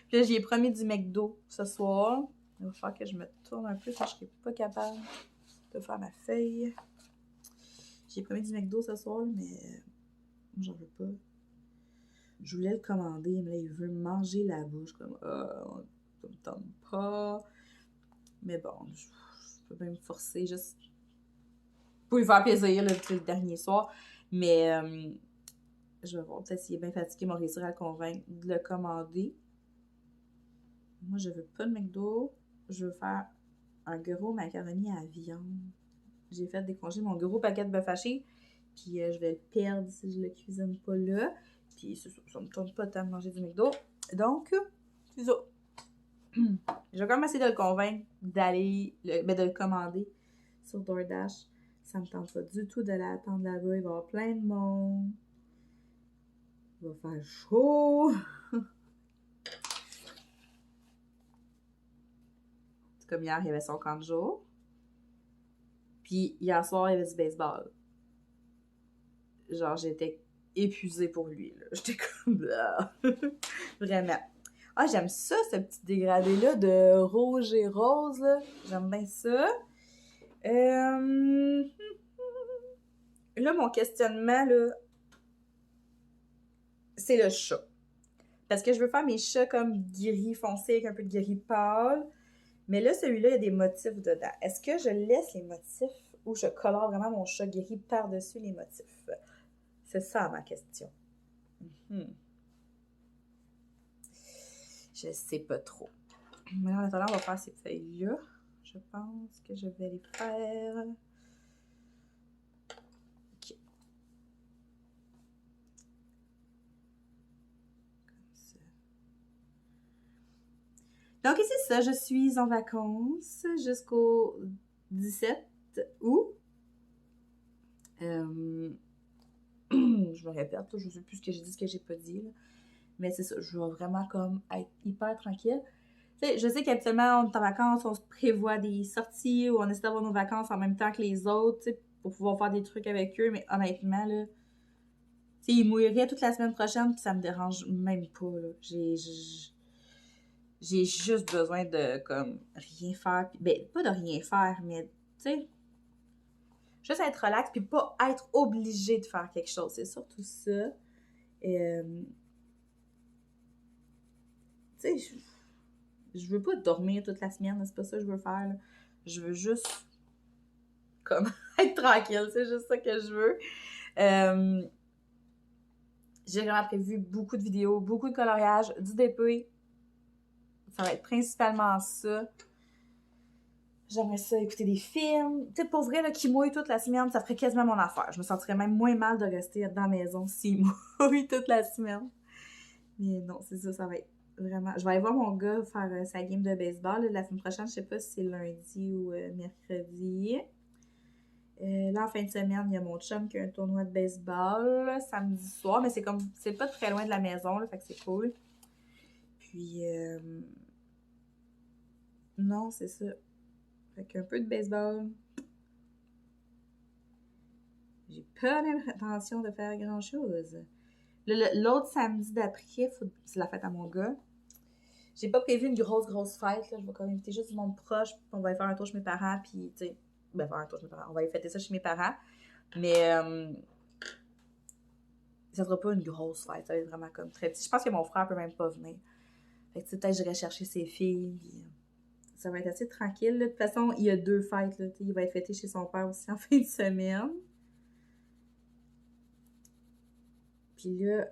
Puis là, j'y ai promis du McDo ce soir. Il va falloir que je me tourne un peu parce que je serai pas capable de faire ma feuille. J'ai promis du McDo ce soir, mais moi, j'en veux pas. Je voulais le commander, mais là, il veut me manger la bouche. Comme, ça me tente pas. Mais bon, je peux même me forcer juste pour lui faire plaisir le dernier soir. Mais je vais voir, peut-être s'il est bien fatigué, il va réussir à le convaincre de le commander. Moi, je veux pas de McDo. Je veux faire un gros macaroni à viande. J'ai fait décongeler mon gros paquet de bœuf haché. Puis je vais le perdre si je le cuisine pas là. Puis ça me tente pas tant de manger du McDo. Donc, c'est ça. Je vais quand même essayer de le convaincre d'aller, de le commander sur DoorDash. Ça me tente pas du tout de l'attendre là-bas. Il va y avoir plein de monde. Il va faire chaud. C'est comme hier, il y avait son camp de jour. Puis hier soir, il y avait du baseball. Genre, j'étais épuisée pour lui, là. J'étais comme... Ah. Vraiment. Ah, j'aime ça, ce petit dégradé-là de rouge et rose, là. J'aime bien ça. Là, mon questionnement, là, c'est le chat. Parce que je veux faire mes chats comme gris foncé avec un peu de gris pâle. Mais là, celui-là, il y a des motifs dedans. Est-ce que je laisse les motifs ou je colore vraiment mon chat gris par-dessus les motifs? C'est ça ma question. Je sais pas trop. Mais en attendant, on va faire ces feuilles-là. Je pense que je vais les faire. Ok. Comme ça. Donc ici, ça, je suis en vacances jusqu'au 17 août. Je me répète, je sais plus ce que j'ai dit, ce que j'ai pas dit. Là. Mais c'est ça, je vais vraiment comme être hyper tranquille. T'sais, je sais qu'habituellement, on est en vacances, on se prévoit des sorties ou on essaie d'avoir nos vacances en même temps que les autres, pour pouvoir faire des trucs avec eux. Mais honnêtement, là, ils mouilleraient toute la semaine prochaine, puis ça me dérange même pas. Là. J'ai juste besoin de, comme, rien faire. Puis, ben, pas de rien faire, mais, tu sais, juste être relax, puis pas être obligé de faire quelque chose. C'est surtout ça. Tu sais, je veux pas dormir toute la semaine, c'est pas ça que je veux faire. Là. Je veux juste comme être tranquille, c'est juste ça que je veux. J'ai vraiment prévu beaucoup de vidéos, beaucoup de coloriage, du DP. Ça va être principalement ça. J'aimerais ça écouter des films. Tu sais, pour vrai, là, qui mouille toute la semaine, ça ferait quasiment mon affaire. Je me sentirais même moins mal de rester dans la maison s'il mouille toute la semaine. Mais non, c'est ça, ça va être vraiment... Je vais aller voir mon gars faire sa game de baseball. Là, la semaine prochaine, je sais pas si c'est lundi ou mercredi. Là, en fin de semaine, il y a mon chum qui a un tournoi de baseball samedi soir, mais c'est pas très loin de la maison, là, fait que c'est cool. Puis, non, c'est ça. Fait qu'un peu de baseball. J'ai pas l'intention de faire grand-chose. L'autre samedi d'après, c'est la fête à mon gars. J'ai pas prévu une grosse fête, là. Je vais quand même inviter juste du monde proche, puis on va aller faire un tour chez mes parents, puis, tu sais, faire un tour chez mes parents. On va aller fêter ça chez mes parents. Mais, ça sera pas une grosse fête, ça va être vraiment comme très petit. Je pense que mon frère peut même pas venir. Fait que peut-être j'irai chercher ses filles, puis ça va être assez tranquille. Là. De toute façon, il y a 2 fêtes, là. Il va être fêté chez son père aussi en fin de semaine. Puis là,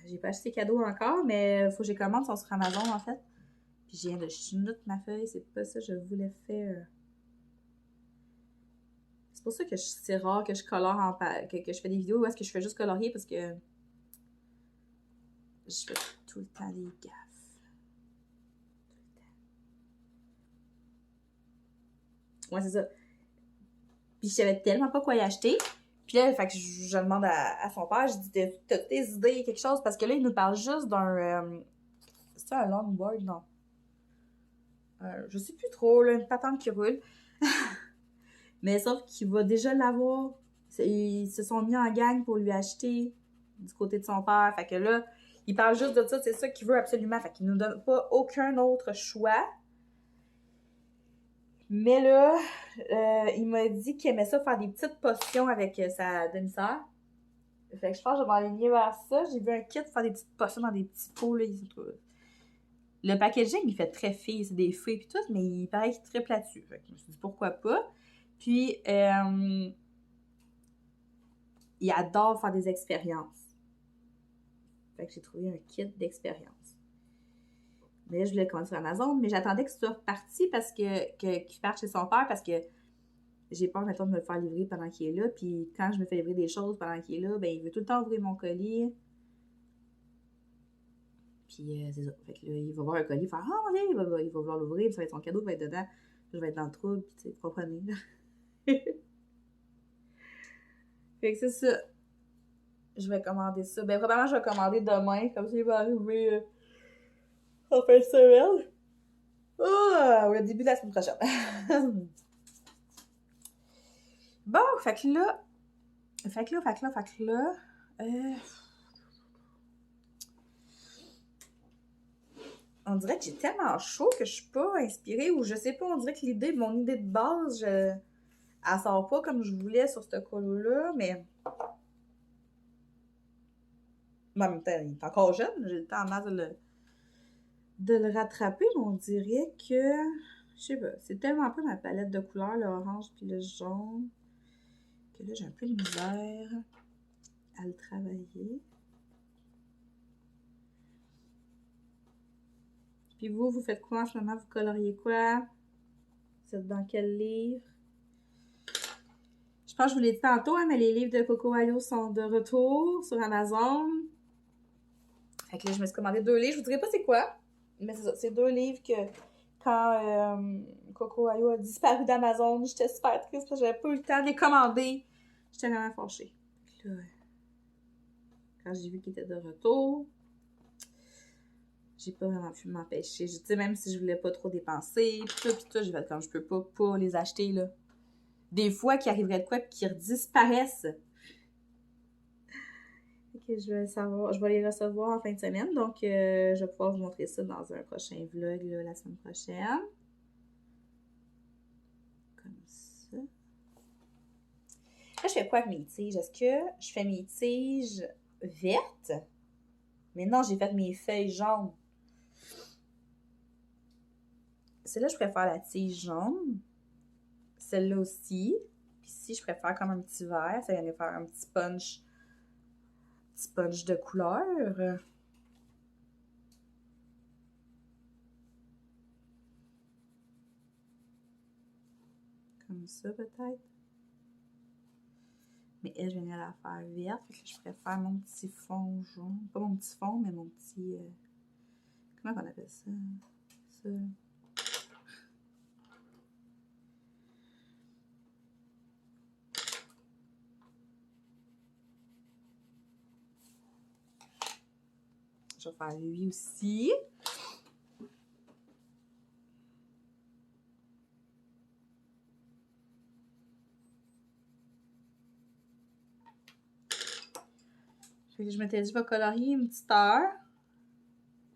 j'ai pas acheté cadeau encore, mais faut que je commande, sont sur Amazon en fait. Puis je viens de chenoute ma feuille, c'est pas ça que je voulais faire. C'est pour ça que c'est rare que je colore que je fais des vidéos où est-ce que je fais juste colorier parce que je fais tout le temps des gaffes. Ouais, c'est ça. Puis je savais tellement pas quoi y acheter. Puis là, fait que je demande à son père, je dis, t'as tes idées, quelque chose? Parce que là, il nous parle juste d'un... c'est un longboard, non? Je sais plus trop, là, une patente qui roule. Mais sauf qu'il va déjà l'avoir. Ils se sont mis en gang pour lui acheter du côté de son père. Fait que là, il parle juste de ça, c'est ça qu'il veut absolument. Fait qu'il nous donne pas aucun autre choix. Mais là, il m'a dit qu'il aimait ça faire des petites potions avec sa demi-sœur. Fait que je pense que je vais m'aligner vers ça. J'ai vu un kit faire des petites potions dans des petits pots. Là. Le packaging, il fait très fille. C'est des feuilles et tout, mais il paraît qu'il est très là-dessus. Fait que je me suis dit pourquoi pas. Puis, il adore faire des expériences. Fait que j'ai trouvé un kit d'expérience. Mais là, je voulais le commander sur Amazon, mais j'attendais que ce soit parti parce qu'il parte chez son père parce que j'ai peur, mettons, de me le faire livrer pendant qu'il est là. Puis quand je me fais livrer des choses pendant qu'il est là, ben il veut tout le temps ouvrir mon colis. Puis c'est ça. Fait que là, il va voir un colis, faire ah, il va vouloir l'ouvrir, puis ça va être son cadeau, il va être dedans. Je vais être dans le trouble, puis tu sais, vous comprenez. Fait que c'est ça. Je vais commander ça. Ben, probablement, je vais commander demain, comme ça, il va arriver en fin de semaine. Au début de la semaine prochaine. Bon, fait que là, on dirait que j'ai tellement chaud que je suis pas inspirée, ou je sais pas, on dirait que mon idée de base, elle sort pas comme je voulais sur ce colo-là, mais en même temps, il est encore jeune, j'ai le temps en masse de le rattraper, mais on dirait que, je sais pas, c'est tellement pas ma palette de couleurs, l'orange puis le jaune, que là, j'ai un peu de misère à le travailler. Puis vous faites quoi en ce moment? Vous coloriez quoi? Vous êtes dans quel livre? Je pense que je vous l'ai dit tantôt, hein, mais les livres de Coco Ayo sont de retour sur Amazon. Fait que là, je me suis commandé 2 livres. Je vous dirai pas c'est quoi, mais c'est ça. C'est 2 livres que quand Coco Ayo a disparu d'Amazon, j'étais super triste parce que j'avais pas eu le temps de les commander. J'étais vraiment fâchée. Là, quand j'ai vu qu'il était de retour, j'ai pas vraiment pu m'empêcher. Tu sais, même si je voulais pas trop dépenser, puis tout, j'ai fait comme je peux pas les acheter, là. Des fois, qu'il arriverait de quoi puis qu'ils disparaissent. Ok, je vais les recevoir en fin de semaine, donc je vais pouvoir vous montrer ça dans un prochain vlog là, la semaine prochaine. Comme ça. Là, je fais quoi avec mes tiges? Est-ce que je fais mes tiges vertes? Mais non, j'ai fait mes feuilles jaunes. Celle-là, je préfère la tige jaune. Celle-là aussi. Puis ici, je préfère comme un petit vert. Ça vient de faire un petit punch de couleur. Comme ça, peut-être. Mais elle, je viens de la faire verte. Fait que je préfère mon petit fond jaune. Pas mon petit fond, mais mon petit... comment on appelle ça? Ça. Je vais faire lui aussi. Je m'étais dit, je vais colorier une petite heure.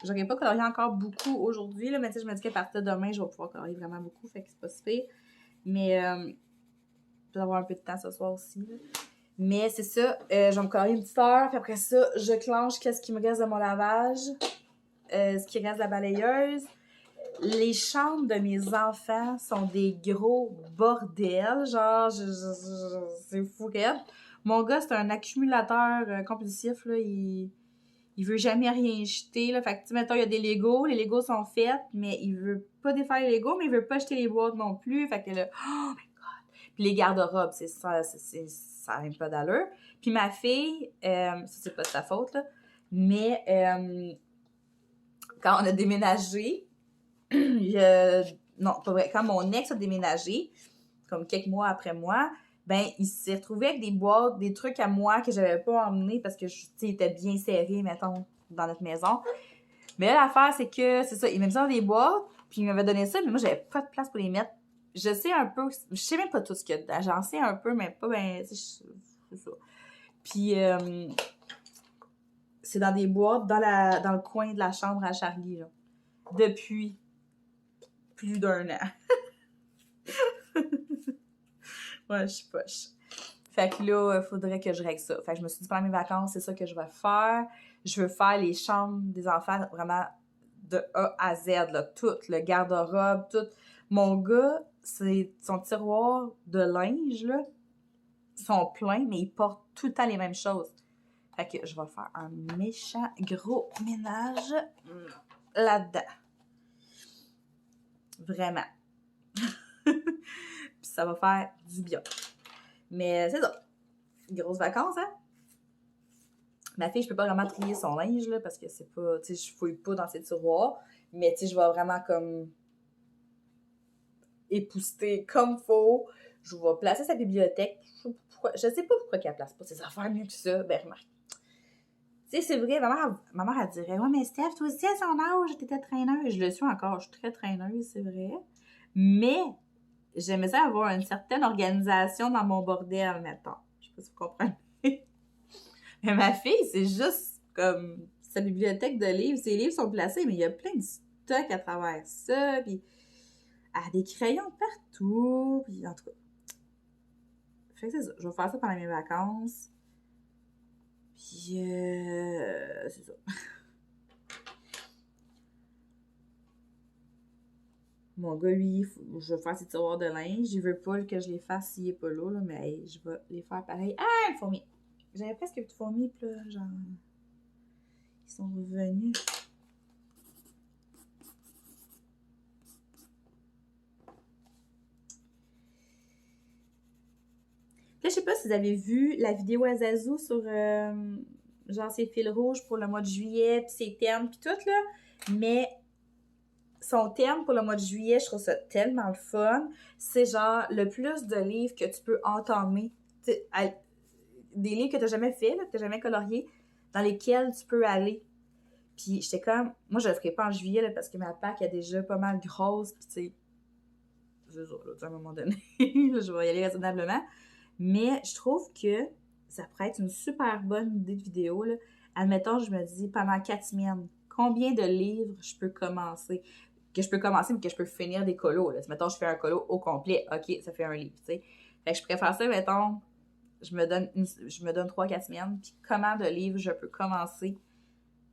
J'aurais pas colorié encore beaucoup aujourd'hui, là, mais tu sais, je me dis qu'à partir de demain, je vais pouvoir colorier vraiment beaucoup, fait que c'est pas si pire. Mais je vais avoir un peu de temps ce soir aussi. Là. Mais c'est ça, je vais me colorier une petite heure, puis après ça, je clenche qu'est-ce qui me reste de mon lavage, ce qui reste de la balayeuse. Les chambres de mes enfants sont des gros bordels, genre, c'est fou raide. Mon gars, c'est un accumulateur compulsif, là, il veut jamais rien jeter, là. Fait que, tu sais, mettons, il y a des Legos, les Legos sont faits, mais il veut pas défaire les Legos, mais il veut pas jeter les boîtes non plus. Fait que là, oh my god! Puis les garde-robes, ça n'arrive pas d'allure. Puis ma fille, ça c'est pas de sa faute, là, mais quand on a déménagé, non, pas vrai, quand mon ex a déménagé, comme quelques mois après moi, ben, il s'est retrouvé avec des boîtes, des trucs à moi que j'avais pas emmenés parce que, tu sais, il était bien serré, mettons, dans notre maison. Mais là, l'affaire, c'est que, c'est ça, il m'a mis ça dans des boîtes, puis il m'avait donné ça, mais moi, j'avais pas de place pour les mettre. Je sais un peu, je sais même pas tout ce qu'il y a dedans. J'en sais un peu, mais pas, ben, c'est ça. Puis, c'est dans des boîtes dans le coin de la chambre à Charlie, là. Depuis plus d'1 an. Ouais, je suis poche. Fait que là, il faudrait que je règle ça. Fait que je me suis dit, pendant mes vacances, c'est ça que je vais faire. Je veux faire les chambres des enfants vraiment de A à Z, là, tout. Le garde-robe, tout. Mon gars, c'est son tiroir de linge, là, sont pleins, mais il porte tout le temps les mêmes choses. Fait que je vais faire un méchant gros ménage là-dedans. Vraiment. Puis ça va faire du bien. Mais c'est ça. Grosses vacances, hein? Ma fille, je peux pas vraiment trier son linge, là, parce que c'est pas... Tu sais, je fouille pas dans ses tiroirs. Mais, tu sais, je vais vraiment, comme... épousseter comme faut. Je vais placer sa bibliothèque. Je sais pas pourquoi qu'elle place pas ses affaires mieux que ça. Ben, remarque. Tu sais, c'est vrai, ma mère, elle dirait « Ouais, mais Steph, toi aussi, à son âge, t'étais traîneuse. » Je le suis encore, je suis très traîneuse, c'est vrai. Mais... j'aimais ça avoir une certaine organisation dans mon bordel, mettons. Je sais pas si vous comprenez. Mais ma fille, c'est juste comme sa bibliothèque de livres. Ses livres sont placés, mais il y a plein de stocks à travers ça. Puis elle a des crayons partout. Puis en tout cas. Fait que c'est ça. Je vais faire ça pendant mes vacances. Puis c'est ça. Mon gars, lui, je vais faire ses tiroirs de linge. Je veux pas que je les fasse s'il est pas là, mais hey, je vais les faire pareil. Ah, une fourmi! J'avais presque plus de fourmis, puis là, genre, ils sont revenus. Là, je sais pas si vous avez vu la vidéo à Zazu sur, genre, ses fils rouges pour le mois de juillet, puis ses termes, puis tout, là. Mais son terme pour le mois de juillet, je trouve ça tellement le fun. C'est genre le plus de livres que tu peux entamer. Des livres que tu n'as jamais fait, là, que tu n'as jamais coloriés, dans lesquels tu peux aller. Puis j'étais comme, moi je le ferai pas en juillet là, parce que ma PAC est déjà pas mal grosse. Puis tu sais, c'est ça, là, à un moment donné, je vais y aller raisonnablement. Mais je trouve que ça pourrait être une super bonne idée de vidéo. Là. Admettons, je me dis, pendant 4 semaines, combien de livres je peux commencer? Que je peux commencer, mais que je peux finir des colos. Là. Mettons, je fais un colo au complet. OK, ça fait un livre, tu sais. Fait que je préfère ça, mettons, je me donne 3-4 semaines, puis comment de livres je peux commencer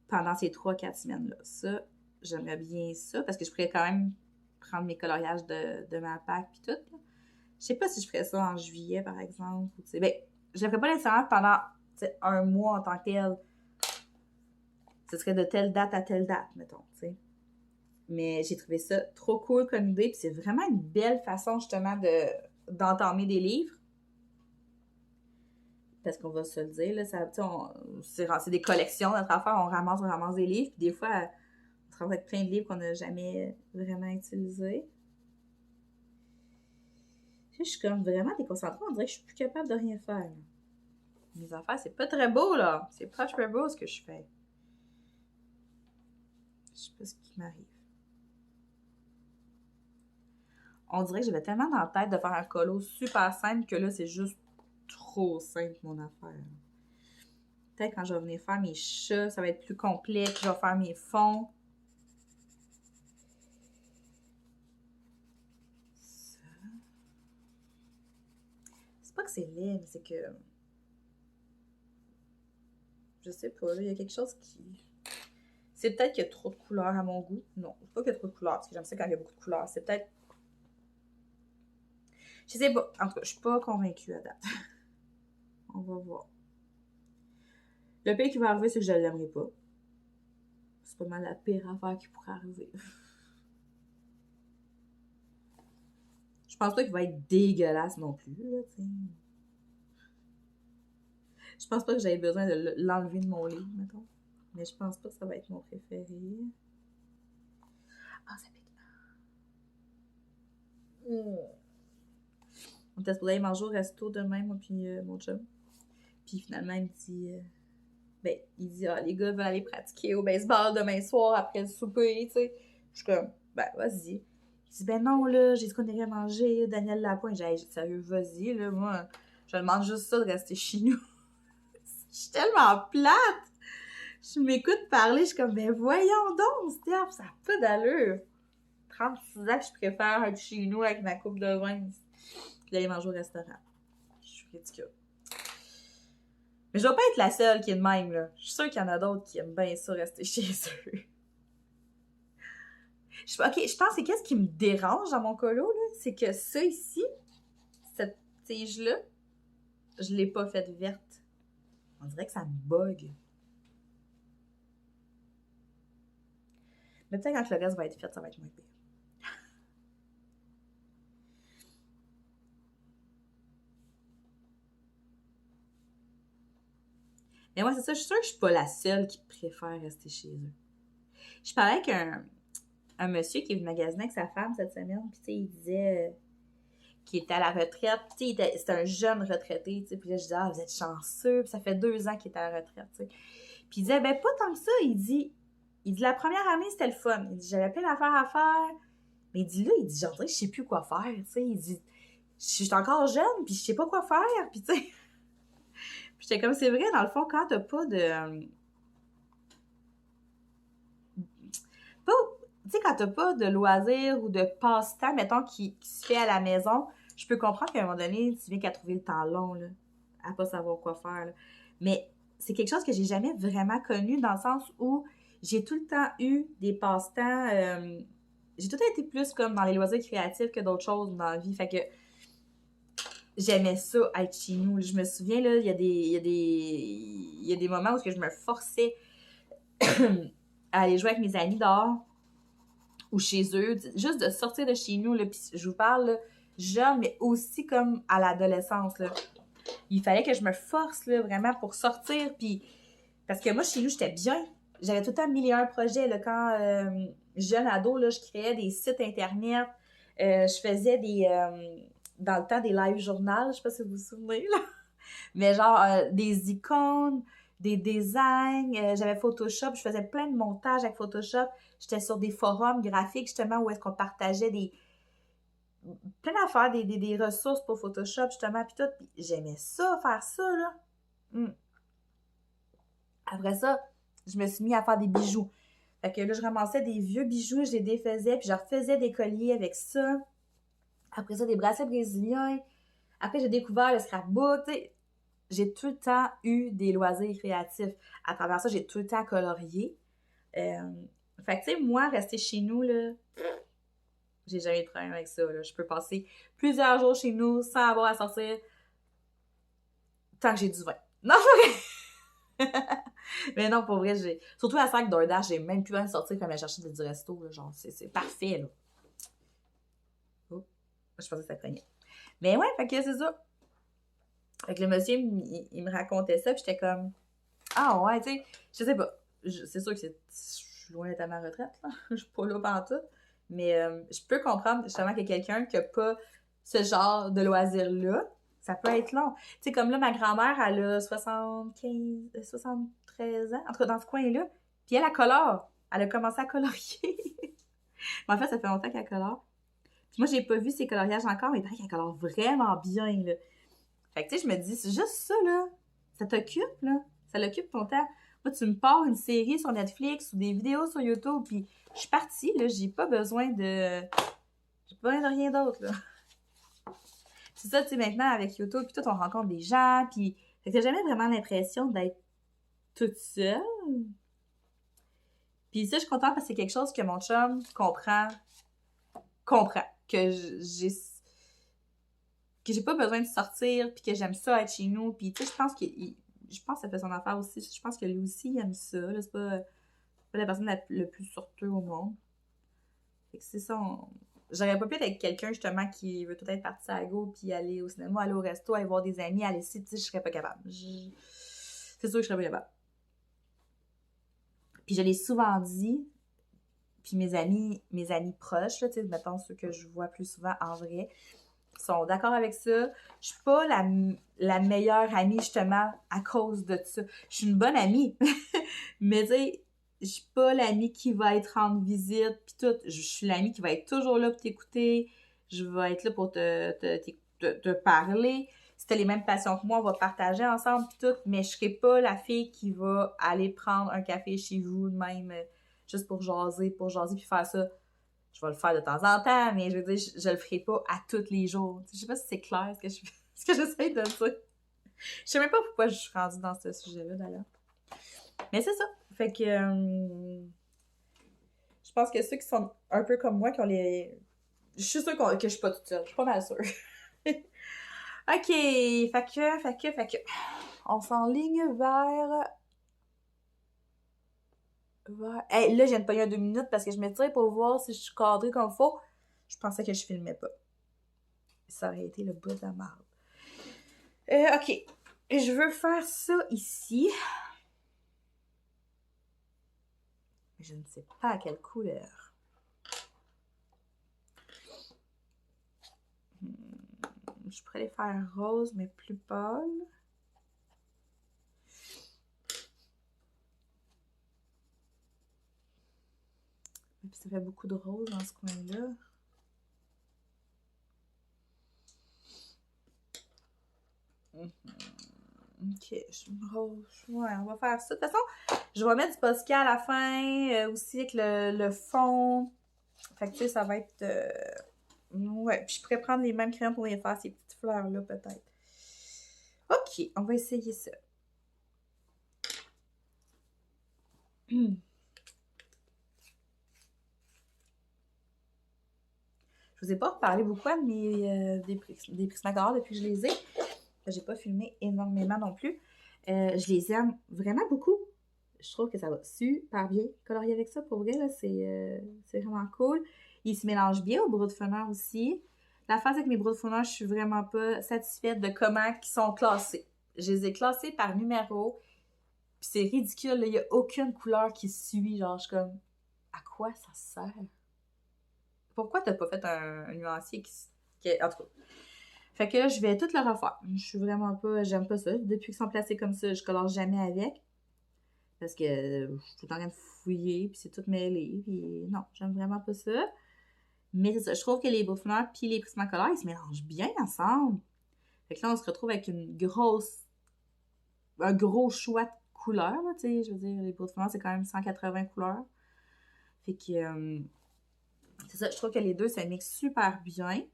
pendant ces 3-4 semaines-là. Ça, j'aimerais bien ça, parce que je pourrais quand même prendre mes coloriages de ma PAC puis tout. Là. Je sais pas si je ferais ça en juillet, par exemple. Ou, ben, je le ferais pas nécessairement pendant un mois en tant que tel. Ce serait de telle date à telle date, mettons, tu sais. Mais j'ai trouvé ça trop cool comme idée, puis c'est vraiment une belle façon, justement, d'entamer des livres. Parce qu'on va se le dire, là, c'est des collections, notre affaire, on ramasse des livres, puis des fois, on se retrouve avec plein de livres qu'on n'a jamais vraiment utilisés. Je suis comme vraiment déconcentrée, on dirait que je suis plus capable de rien faire. Là. Mes affaires, c'est pas très beau, là. C'est pas très beau ce que je fais. Je sais pas ce qui m'arrive. On dirait que j'avais tellement dans la tête de faire un colo super simple que là, c'est juste trop simple, mon affaire. Peut-être quand je vais venir faire mes chats, ça va être plus complexe. Je vais faire mes fonds. Ça. C'est pas que c'est laid, mais c'est que... Je sais pas, là, il y a quelque chose qui... C'est peut-être qu'il y a trop de couleurs à mon goût. Non, c'est pas qu'il y a trop de couleurs, parce que j'aime ça quand il y a beaucoup de couleurs. C'est peut-être... Je sais pas. En tout cas, je suis pas convaincue à date. On va voir. Le pire qui va arriver, c'est que je l'aimerai pas. C'est pas mal la pire affaire qui pourrait arriver. Je pense pas qu'il va être dégueulasse non plus, là, t'sais. Je pense pas que j'avais besoin de l'enlever de mon livre, mettons. Mais je pense pas que ça va être mon préféré. Ah, ça pique. On était supposé aller manger au resto demain, moi puis mon chum. Puis finalement, il dit, ah, les gars veulent aller pratiquer au baseball demain soir après le souper, tu sais. Je suis comme, ben, vas-y. Il dit, ben non, là, j'ai dit qu'on irait manger, Daniel Lapointe. J'ai dit, sérieux, vas-y, là, moi, je demande juste ça de rester chez nous. Je suis tellement plate! Je m'écoute parler, je suis comme, ben voyons donc, Steph, ça n'a pas d'allure. 36 ans que je préfère être chez nous avec ma coupe de vin que d'aller manger au restaurant. Je suis ridicule. Mais je dois pas être la seule qui est de même, là. Je suis sûre qu'il y en a d'autres qui aiment bien ça, rester chez eux. Ok, je pense que c'est qu'est-ce qui me dérange dans mon colo, là, c'est que ça ici, cette tige-là, je l'ai pas faite verte. On dirait que ça me bug. Mais peut-être quand le reste va être fait, ça va être moins pire. Mais moi, c'est ça, je suis sûre que je suis pas la seule qui préfère rester chez eux. Je parlais avec un monsieur qui est venu magasiner avec sa femme cette semaine, puis tu sais, il disait qu'il était à la retraite, tu sais, c'était un jeune retraité, tu sais, puis là, je disais, ah, vous êtes chanceux, puis ça fait 2 ans qu'il est à la retraite, tu sais. Puis il disait, pas tant que ça, il dit, la première année, c'était le fun. Il dit, j'avais plein d'affaires à faire, Mais il dit là, il dit, j'en dirais, je sais plus quoi faire, tu sais. Il dit, je suis encore jeune, puis je sais pas quoi faire, puis tu sais. Puis j'étais comme, c'est vrai, dans le fond, quand t'as pas de... pas, tu sais, quand t'as pas de loisirs ou de passe-temps, mettons, qui se fait à la maison, je peux comprendre qu'à un moment donné, tu viens qu'à trouver le temps long, là, à pas savoir quoi faire, là. Mais c'est quelque chose que j'ai jamais vraiment connu dans le sens où j'ai tout le temps eu des passe-temps. J'ai tout le temps été plus comme dans les loisirs créatifs que d'autres choses dans la vie. Fait que j'aimais ça être chez nous. Je me souviens, là, il y a des moments où je me forçais à aller jouer avec mes amis dehors ou chez eux, juste de sortir de chez nous, là, puis je vous parle, là, jeune, mais aussi comme à l'adolescence, là. Il fallait que je me force, là, vraiment, pour sortir, puis parce que moi, chez nous, j'étais bien. J'avais tout le temps 1001 projets, là, quand jeune ado, là, je créais des sites internet, je faisais dans le temps, des live journal, je sais pas si vous vous souvenez, là, mais genre, des icônes, des designs, j'avais Photoshop, je faisais plein de montages avec Photoshop, j'étais sur des forums graphiques, justement, où est-ce qu'on partageait plein d'affaires, des ressources pour Photoshop, justement, puis tout, puis j'aimais ça, faire ça, là. Après ça, je me suis mis à faire des bijoux. Fait que là, je ramassais des vieux bijoux, je les défaisais, puis je refaisais des colliers avec ça. Après ça, des bracelets brésiliens. Après, j'ai découvert le scrapbook, tu sais. J'ai tout le temps eu des loisirs créatifs. À travers ça, j'ai tout le temps colorié. Fait que, tu sais, moi, rester chez nous, là, j'ai jamais eu de problème avec ça, là. Je peux passer plusieurs jours chez nous sans avoir à sortir tant que j'ai du vin. Non, mais non, pour vrai, surtout à 5 DoorDash, j'ai même plus besoin de sortir comme aller chercher du resto, là. Genre, c'est parfait, là. Oh, je pensais que ça cognait. Mais ouais, fait que c'est ça. Fait que le monsieur, il me racontait ça, puis j'étais comme, ah ouais, tu sais, je sais pas. C'est sûr que je suis loin d'être à ma retraite, là. Je suis pas là pantoute. Mais je peux comprendre justement que quelqu'un qui a pas ce genre de loisir-là, ça peut être long. Tu sais, comme là, ma grand-mère, elle a 73 ans, en tout cas dans ce coin-là, puis elle colore. Elle a commencé à colorier. Mais en fait, ça fait longtemps qu'elle colore. Puis moi, j'ai pas vu ses coloriages encore, mais il paraît qu'elle colore vraiment bien, là. Fait que tu sais, je me dis, c'est juste ça, là. Ça t'occupe, là. Ça l'occupe ton temps. Moi, tu me pars une série sur Netflix ou des vidéos sur YouTube, puis je suis partie, là. J'ai pas besoin de... J'ai pas besoin de rien d'autre, là. C'est ça, tu sais, maintenant, avec YouTube, puis tout, on rencontre des gens, puis... Fait que t'as jamais vraiment l'impression d'être toute seule. Puis ça, je suis contente parce que c'est quelque chose que mon chum comprend. Que j'ai pas besoin de sortir, puis que j'aime ça être chez nous, puis tu sais, je pense que ça fait son affaire aussi. Je pense que lui aussi, il aime ça, là, c'est pas la personne le plus sorteux au monde. Fait que c'est ça, j'aurais pas pu être avec quelqu'un, justement, qui veut tout être parti à go, puis aller au cinéma, aller au resto, aller voir des amis, aller ici, tu sais, je serais pas capable. C'est sûr que je serais pas capable. Puis je l'ai souvent dit, puis mes amis proches, là, tu sais, mettons ceux que je vois plus souvent en vrai, sont d'accord avec ça. Je suis pas la meilleure amie, justement, à cause de ça. Je suis une bonne amie. Mais tu sais, je suis pas l'amie qui va être rendre visite, puis tout. Je suis l'amie qui va être toujours là pour t'écouter. Je vais être là pour te parler. Si t'as les mêmes passions que moi, on va partager ensemble, puis tout. Mais je serai pas la fille qui va aller prendre un café chez vous, même, juste pour jaser, puis faire ça. Je vais le faire de temps en temps, mais je veux dire, je le ferai pas à tous les jours. Je sais pas si c'est clair ce que j'essaie de dire. Je sais même pas pourquoi je suis rendue dans ce sujet-là, d'ailleurs. Mais c'est ça. Fait que je pense que ceux qui sont un peu comme moi, qui ont les... Je suis sûre que je suis pas toute seule. Je suis pas mal sûre. OK. Fait que... On s'enligne vers... Hey, là, je viens de pogner un 2 minutes parce que je me tire pour voir si je suis cadrée comme faut. Je pensais que je filmais pas. Ça aurait été le bout de la merde. OK. Je veux faire ça ici. Mais je ne sais pas à quelle couleur. Je pourrais les faire rose, mais plus pâle. Puis ça fait beaucoup de rose dans ce coin-là. Ok, ouais, on va faire ça. De toute façon, je vais mettre du Posca à la fin, aussi avec le fond. Fait que, tu sais, ça va être... ouais, puis je pourrais prendre les mêmes crayons pour les faire ces petites fleurs-là, peut-être. Ok, on va essayer ça. Je vous ai pas reparlé beaucoup de des Prismacolor depuis que je les ai. J'ai pas filmé énormément non plus. Je les aime vraiment beaucoup. Je trouve que ça va super bien colorier avec ça. Pour vrai, là, c'est vraiment cool. Ils se mélangent bien au brow de fenêtre aussi. La phase avec mes brows de fenêtre, je suis vraiment pas satisfaite de comment ils sont classés. Je les ai classés par numéro. Puis c'est ridicule, il n'y a aucune couleur qui suit. Genre, je suis comme, à quoi ça sert? Pourquoi t'as pas fait un nuancier en tout cas. Fait que là, je vais tout le refaire. Je suis vraiment pas... J'aime pas ça. Depuis qu'ils sont placés comme ça, je colore jamais avec. Parce que je suis tout le temps en train de fouiller, puis c'est tout mêlé. Puis non, j'aime vraiment pas ça. Mais c'est ça, je trouve que les Beaufort puis les Prismacolor, ils se mélangent bien ensemble. Fait que là, on se retrouve avec un gros choix de couleurs, là, tu sais. Je veux dire, les Beaufort, c'est quand même 180 couleurs. Fait que... c'est ça, je trouve que les deux, ça mixe super bien.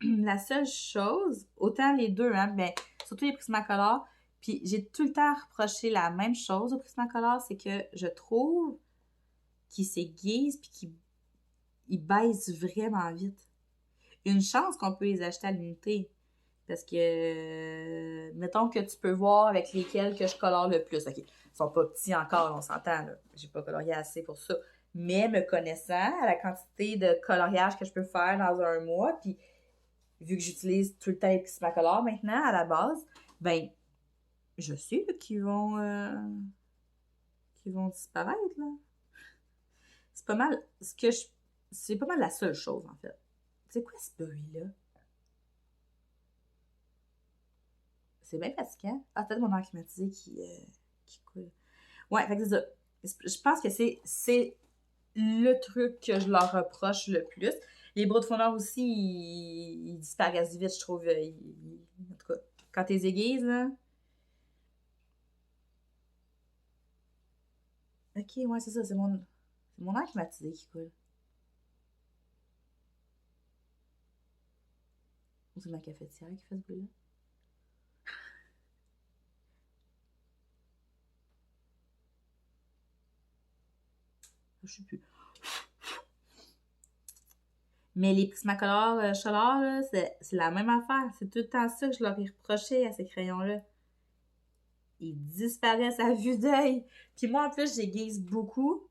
La seule chose, autant les deux, hein, ben, surtout les Prismacolor, puis j'ai tout le temps reproché la même chose aux Prismacolor, c'est que je trouve qu'ils s'aiguisent puis qu'ils baissent vraiment vite. Une chance qu'on peut les acheter à l'unité. Parce que, mettons que tu peux voir avec lesquels que je colore le plus. OK, ils sont pas petits encore, on s'entend, là. J'ai pas colorié assez pour ça. Mais me connaissant, à la quantité de coloriage que je peux faire dans un mois, puis vu que j'utilise tout le temps les Prismacolor maintenant, à la base, ben, je sais qu'ils vont disparaître, là. C'est pas mal c'est pas mal la seule chose, en fait. C'est quoi ce bruit-là? C'est bien fatigant. Ah, peut-être mon air climatisé qui coule. Ouais, fait que c'est ça. Je pense que c'est le truc que je leur reproche le plus. Les bras de fondeur aussi, ils disparaissent vite, je trouve. En tout cas, quand t'es aiguises, là. Ok, ouais, c'est ça, c'est mon air climatisé qui coule. Ou c'est ma cafetière qui fait ce bruit-là? Je sais plus. Mais les Prismacolor Chaleur, là, c'est la même affaire. C'est tout le temps ça que je leur ai reproché à ces crayons-là. Ils disparaissent à vue d'œil. Puis moi, en plus, j'aiguise beaucoup.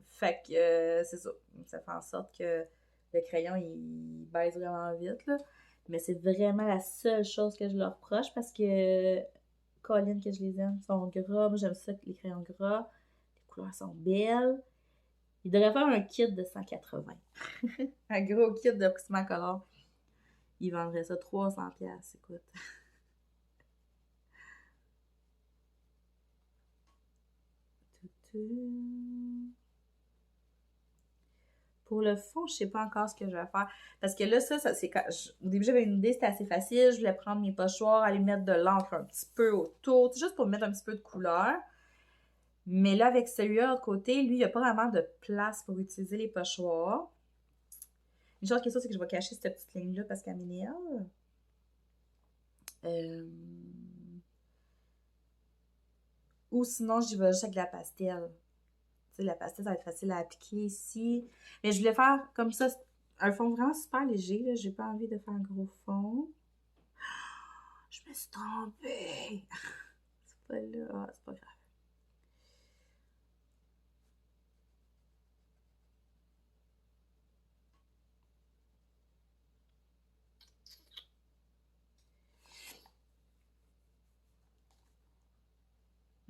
Fait que c'est ça. Ça fait en sorte que le crayon, il baisse vraiment vite, là. Mais c'est vraiment la seule chose que je leur reproche parce que Colin, que je les aime, sont gras. Moi, j'aime ça, les crayons gras. Les couleurs sont belles. Ils devraient faire un kit de 180. Un gros kit de Prismacolor. Ils vendraient ça 300$, écoute. Pour le fond, je sais pas encore ce que je vais faire. Parce que là, ça c'est quand. Au début, j'avais une idée, c'était assez facile. Je voulais prendre mes pochoirs, aller mettre de l'encre un petit peu autour, juste pour mettre un petit peu de couleur. Mais là, avec celui-là de côté, lui, il n'y a pas vraiment de place pour utiliser les pochoirs. Une chose qui est sûre, c'est que je vais cacher cette petite ligne-là parce qu'elle m'énerve. Ou sinon, j'y vais juste avec la pastel. Tu sais, la pastel, ça va être facile à appliquer ici. Mais je voulais faire comme ça, un fond vraiment super léger. Là. J'ai pas envie de faire un gros fond. Je me suis trompée. C'est pas là. Ah, c'est pas grave.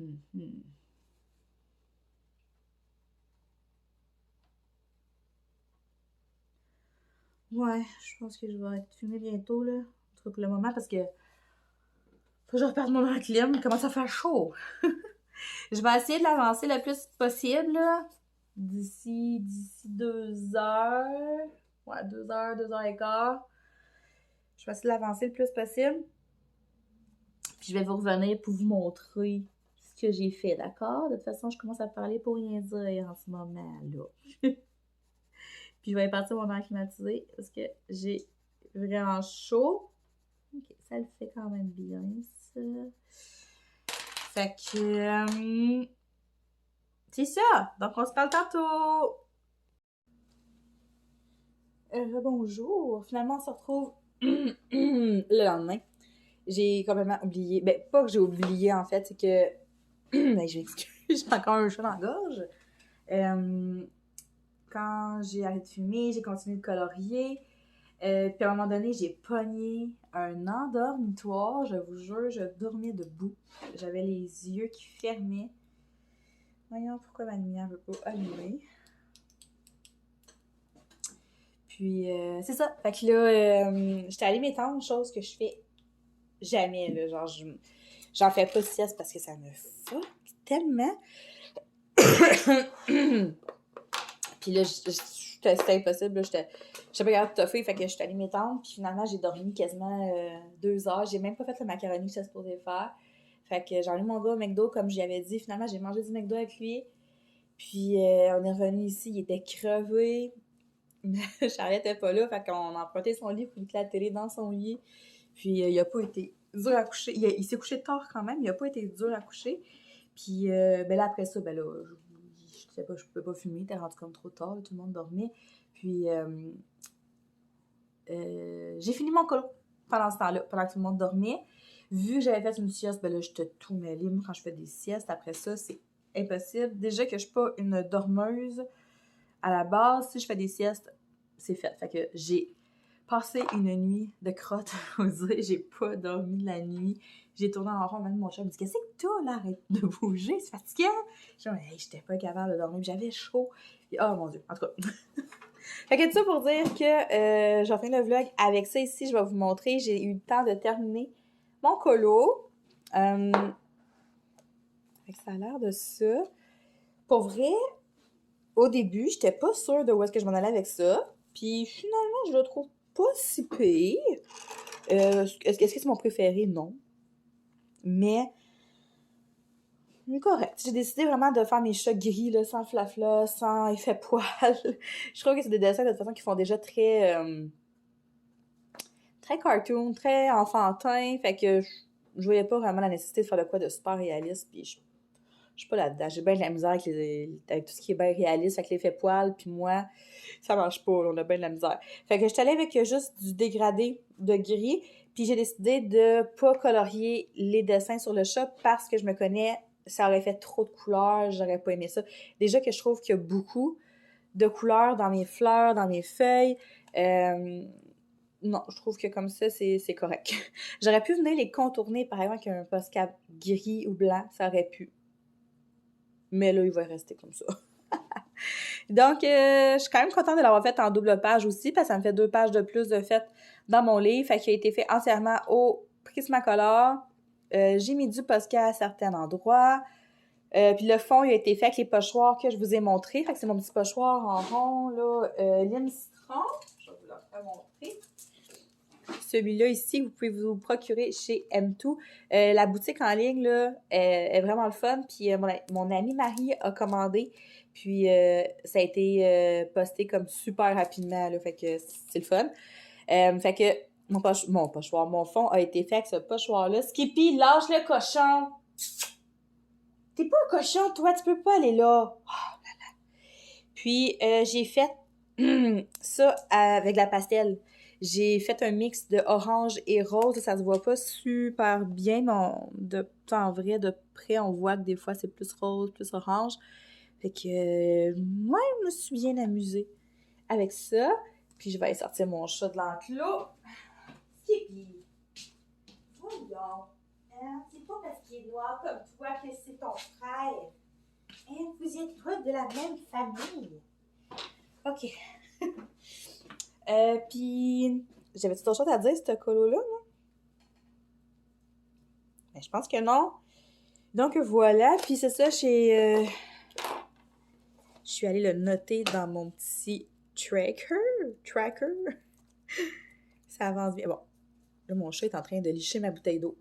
Mm-hmm. Ouais, je pense que je vais être filmée bientôt, là. En tout cas, pour le moment, parce que faut que je reparte mon enclim. Il commence à faire chaud. Je vais essayer de l'avancer le plus possible, là. D'ici 2 heures. Ouais, 2 heures, 2 heures et quart. Je vais essayer de l'avancer le plus possible. Puis je vais vous revenir pour vous montrer ce que j'ai fait, d'accord? De toute façon, je commence à parler pour rien dire en ce moment-là. Puis je vais partir mon air climatisé parce que j'ai vraiment chaud. Ok, ça le fait quand même bien, ça. Fait que... c'est ça! Donc, on se parle tantôt! Bonjour! Finalement, on se retrouve le lendemain. J'ai complètement oublié. Ben, pas que j'ai oublié, en fait, c'est que... ben, je m'excuse, j'ai encore un chat dans la gorge. Quand j'ai arrêté de fumer, j'ai continué de colorier. Puis à un moment donné, j'ai pogné un endormitoire. Je vous jure, je dormais debout. J'avais les yeux qui fermaient. Voyons pourquoi ma lumière ne veut pas allumer. Puis, c'est ça. Fait que là, j'étais allée m'étendre, chose que je fais jamais. Là. Genre, j'en fais pas de sieste parce que ça me fuck tellement. Puis là, c'était impossible. Là, j'étais pas capable de toffer. Fait que j'étais allée m'étendre. Puis finalement, j'ai dormi quasiment 2 heures. J'ai même pas fait le macaroni que j'étais supposée faire. Fait que j'ai emmené mon gars au McDo, comme j'y avais dit. Finalement, j'ai mangé du McDo avec lui. Puis on est revenu ici. Il était crevé. Charlotte était pas là. Fait qu'on a emprunté son lit pour écouter la télé dans son lit. Puis il a pas été dur à coucher. Il s'est couché tard quand même. Il a pas été dur à coucher. Puis ben là, après ça, ben là, je sais pas, je pouvais pas fumer. T'es rendu comme trop tard. Là, tout le monde dormait. Puis j'ai fini mon colo pendant ce temps-là, pendant que tout le monde dormait. Vu que j'avais fait une sieste, ben là, j'étais tout mêlée. Moi, quand je fais des siestes, après ça, c'est impossible. Déjà que je suis pas une dormeuse à la base, si je fais des siestes, c'est fait. Fait que j'ai passé une nuit de crotte, on dirait. J'ai pas dormi de la nuit. J'ai tourné en rond, même mon chat me dit: qu'est-ce que t'as là? Arrête de bouger, c'est fatigant. Je dis: hey, j'étais pas capable de dormir, j'avais chaud. Et, oh mon Dieu, en tout cas. Fait que tout ça pour dire que j'en fais le vlog avec ça ici. Je vais vous montrer. J'ai eu le temps de terminer mon colo. Fait que ça a l'air de ça. Pour vrai, au début, j'étais pas sûre de où est-ce que je m'en allais avec ça. Puis finalement, je le trouve pas si pire. Est-ce que c'est mon préféré? Non. Mais correct. J'ai décidé vraiment de faire mes chats gris, là, sans flafla, sans effet poil. Je trouve que c'est des dessins de toute façon qui font déjà très cartoon, très enfantin. Fait que je voyais pas vraiment la nécessité de faire de quoi de super réaliste. Puis je suis pas là-dedans. J'ai bien de la misère avec tout ce qui est bien réaliste, avec l'effet poil. Puis moi, ça marche pas. On a bien de la misère. Fait que je suis allée avec juste du dégradé de gris. Puis j'ai décidé de pas colorier les dessins sur le chat parce que je me connais, ça aurait fait trop de couleurs. J'aurais pas aimé ça. Déjà que je trouve qu'il y a beaucoup de couleurs dans mes fleurs, dans mes feuilles. Non, je trouve que comme ça, c'est correct. J'aurais pu venir les contourner, par exemple, avec un Posca gris ou blanc, ça aurait pu. Mais là, il va rester comme ça. Donc, je suis quand même contente de l'avoir fait en double page aussi, parce que ça me fait 2 pages de plus de fait dans mon livre. Fait qu'il a été fait entièrement au Prismacolor. J'ai mis du Posca à certains endroits. Puis le fond, il a été fait avec les pochoirs que je vous ai montrés. Fait que c'est mon petit pochoir en rond, là, lime citron. Je vais vous le faire montrer. Celui-là ici, vous pouvez vous procurer chez M2. La boutique en ligne là, est vraiment le fun. Puis mon amie Marie a commandé. Puis ça a été posté comme super rapidement. Là, fait que c'est le fun. Fait que mon pochoir, mon fond a été fait avec ce pochoir-là. Skippy, lâche le cochon! T'es pas un cochon, toi, tu peux pas aller là. Oh là là. Puis j'ai fait ça avec la pastel. J'ai fait un mix de orange et rose. Ça se voit pas super bien, mais en vrai, de près, on voit que des fois, c'est plus rose, plus orange. Fait que, moi, je me suis bien amusée avec ça. Puis, je vais aller sortir mon chat de l'enclos. Skippy! Voyons! Hein? C'est pas parce qu'il est noir comme toi que c'est ton frère. Hein? Vous êtes pas de la même famille. OK. Puis, j'avais-tu d'autres choses à dire, ce colo-là, moi? Mais je pense que non. Donc, voilà. Puis, c'est ça, je suis allée le noter dans mon petit tracker. Ça avance bien. Bon. Là, mon chat est en train de licher ma bouteille d'eau.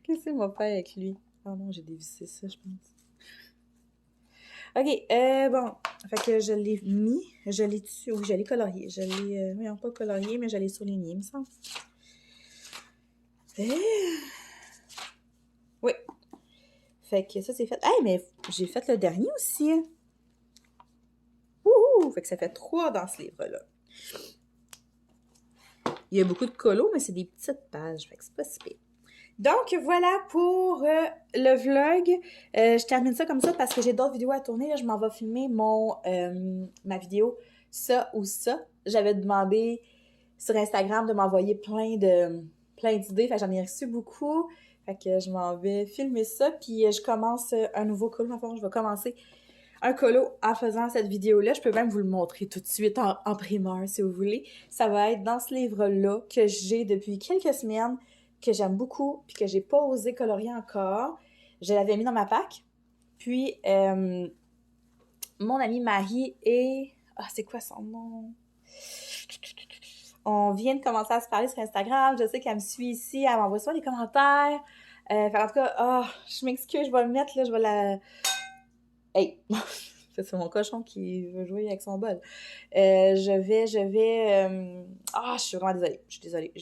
Qu'est-ce que m'a fait avec lui? Oh non, j'ai dévissé ça, je pense. OK, bon. Fait que je l'ai mis. Je l'ai dessus. Oui, je l'ai colorié. Je l'ai. Oui, non, pas colorié, mais je l'ai surligné, il me semble. Oui. Fait que ça, c'est fait. Hey, mais j'ai fait le dernier aussi. Wouhou! Fait que ça fait 3 dans ce livre-là. Il y a beaucoup de colos, mais c'est des petites pages. Fait que c'est pas si pire. Donc, voilà pour le vlog. Je termine ça comme ça parce que j'ai d'autres vidéos à tourner. Là, je m'en vais filmer ma vidéo « Ça ou ça ». J'avais demandé sur Instagram de m'envoyer plein d'idées. Fait que j'en ai reçu beaucoup. Fait que je m'en vais filmer ça. Puis je commence un nouveau colo. Enfin, je vais commencer un colo en faisant cette vidéo-là. Je peux même vous le montrer tout de suite en primeur si vous voulez. Ça va être dans ce livre-là que j'ai depuis quelques semaines, que j'aime beaucoup, puis que j'ai pas osé colorier encore. Je l'avais mis dans ma pack. Puis, mon amie Marie et... Ah, c'est quoi son nom? On vient de commencer à se parler sur Instagram. Je sais qu'elle me suit ici. Elle m'envoie souvent des commentaires. En tout cas, je m'excuse, je vais le mettre, là, je vais la... Hey! C'est mon cochon qui veut jouer avec son bol. Je vais... je suis vraiment désolée. Je suis désolée.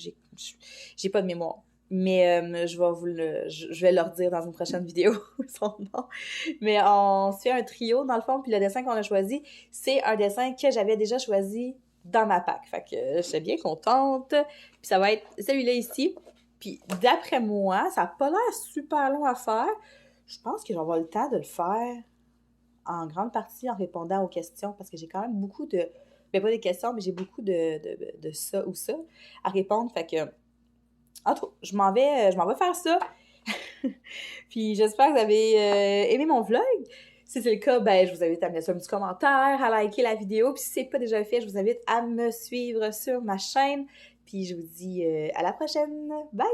J'ai pas de mémoire. Mais je vais leur dire dans une prochaine vidéo son nom. Mais on se fait un trio, dans le fond, puis le dessin qu'on a choisi, c'est un dessin que j'avais déjà choisi dans ma pack. Fait que je suis bien contente. Puis ça va être celui-là ici. Puis d'après moi, ça n'a pas l'air super long à faire. Je pense que j'aurai le temps de le faire en grande partie en répondant aux questions, parce que j'ai quand même beaucoup de... Ben, pas des questions, mais j'ai beaucoup de ça ou ça à répondre. Fait que, en tout cas, je m'en vais faire ça. Puis j'espère que vous avez aimé mon vlog. Si c'est le cas, ben, je vous invite à me laisser un petit commentaire, à liker la vidéo. Puis si c'est pas déjà fait, je vous invite à me suivre sur ma chaîne. Puis je vous dis à la prochaine. Bye!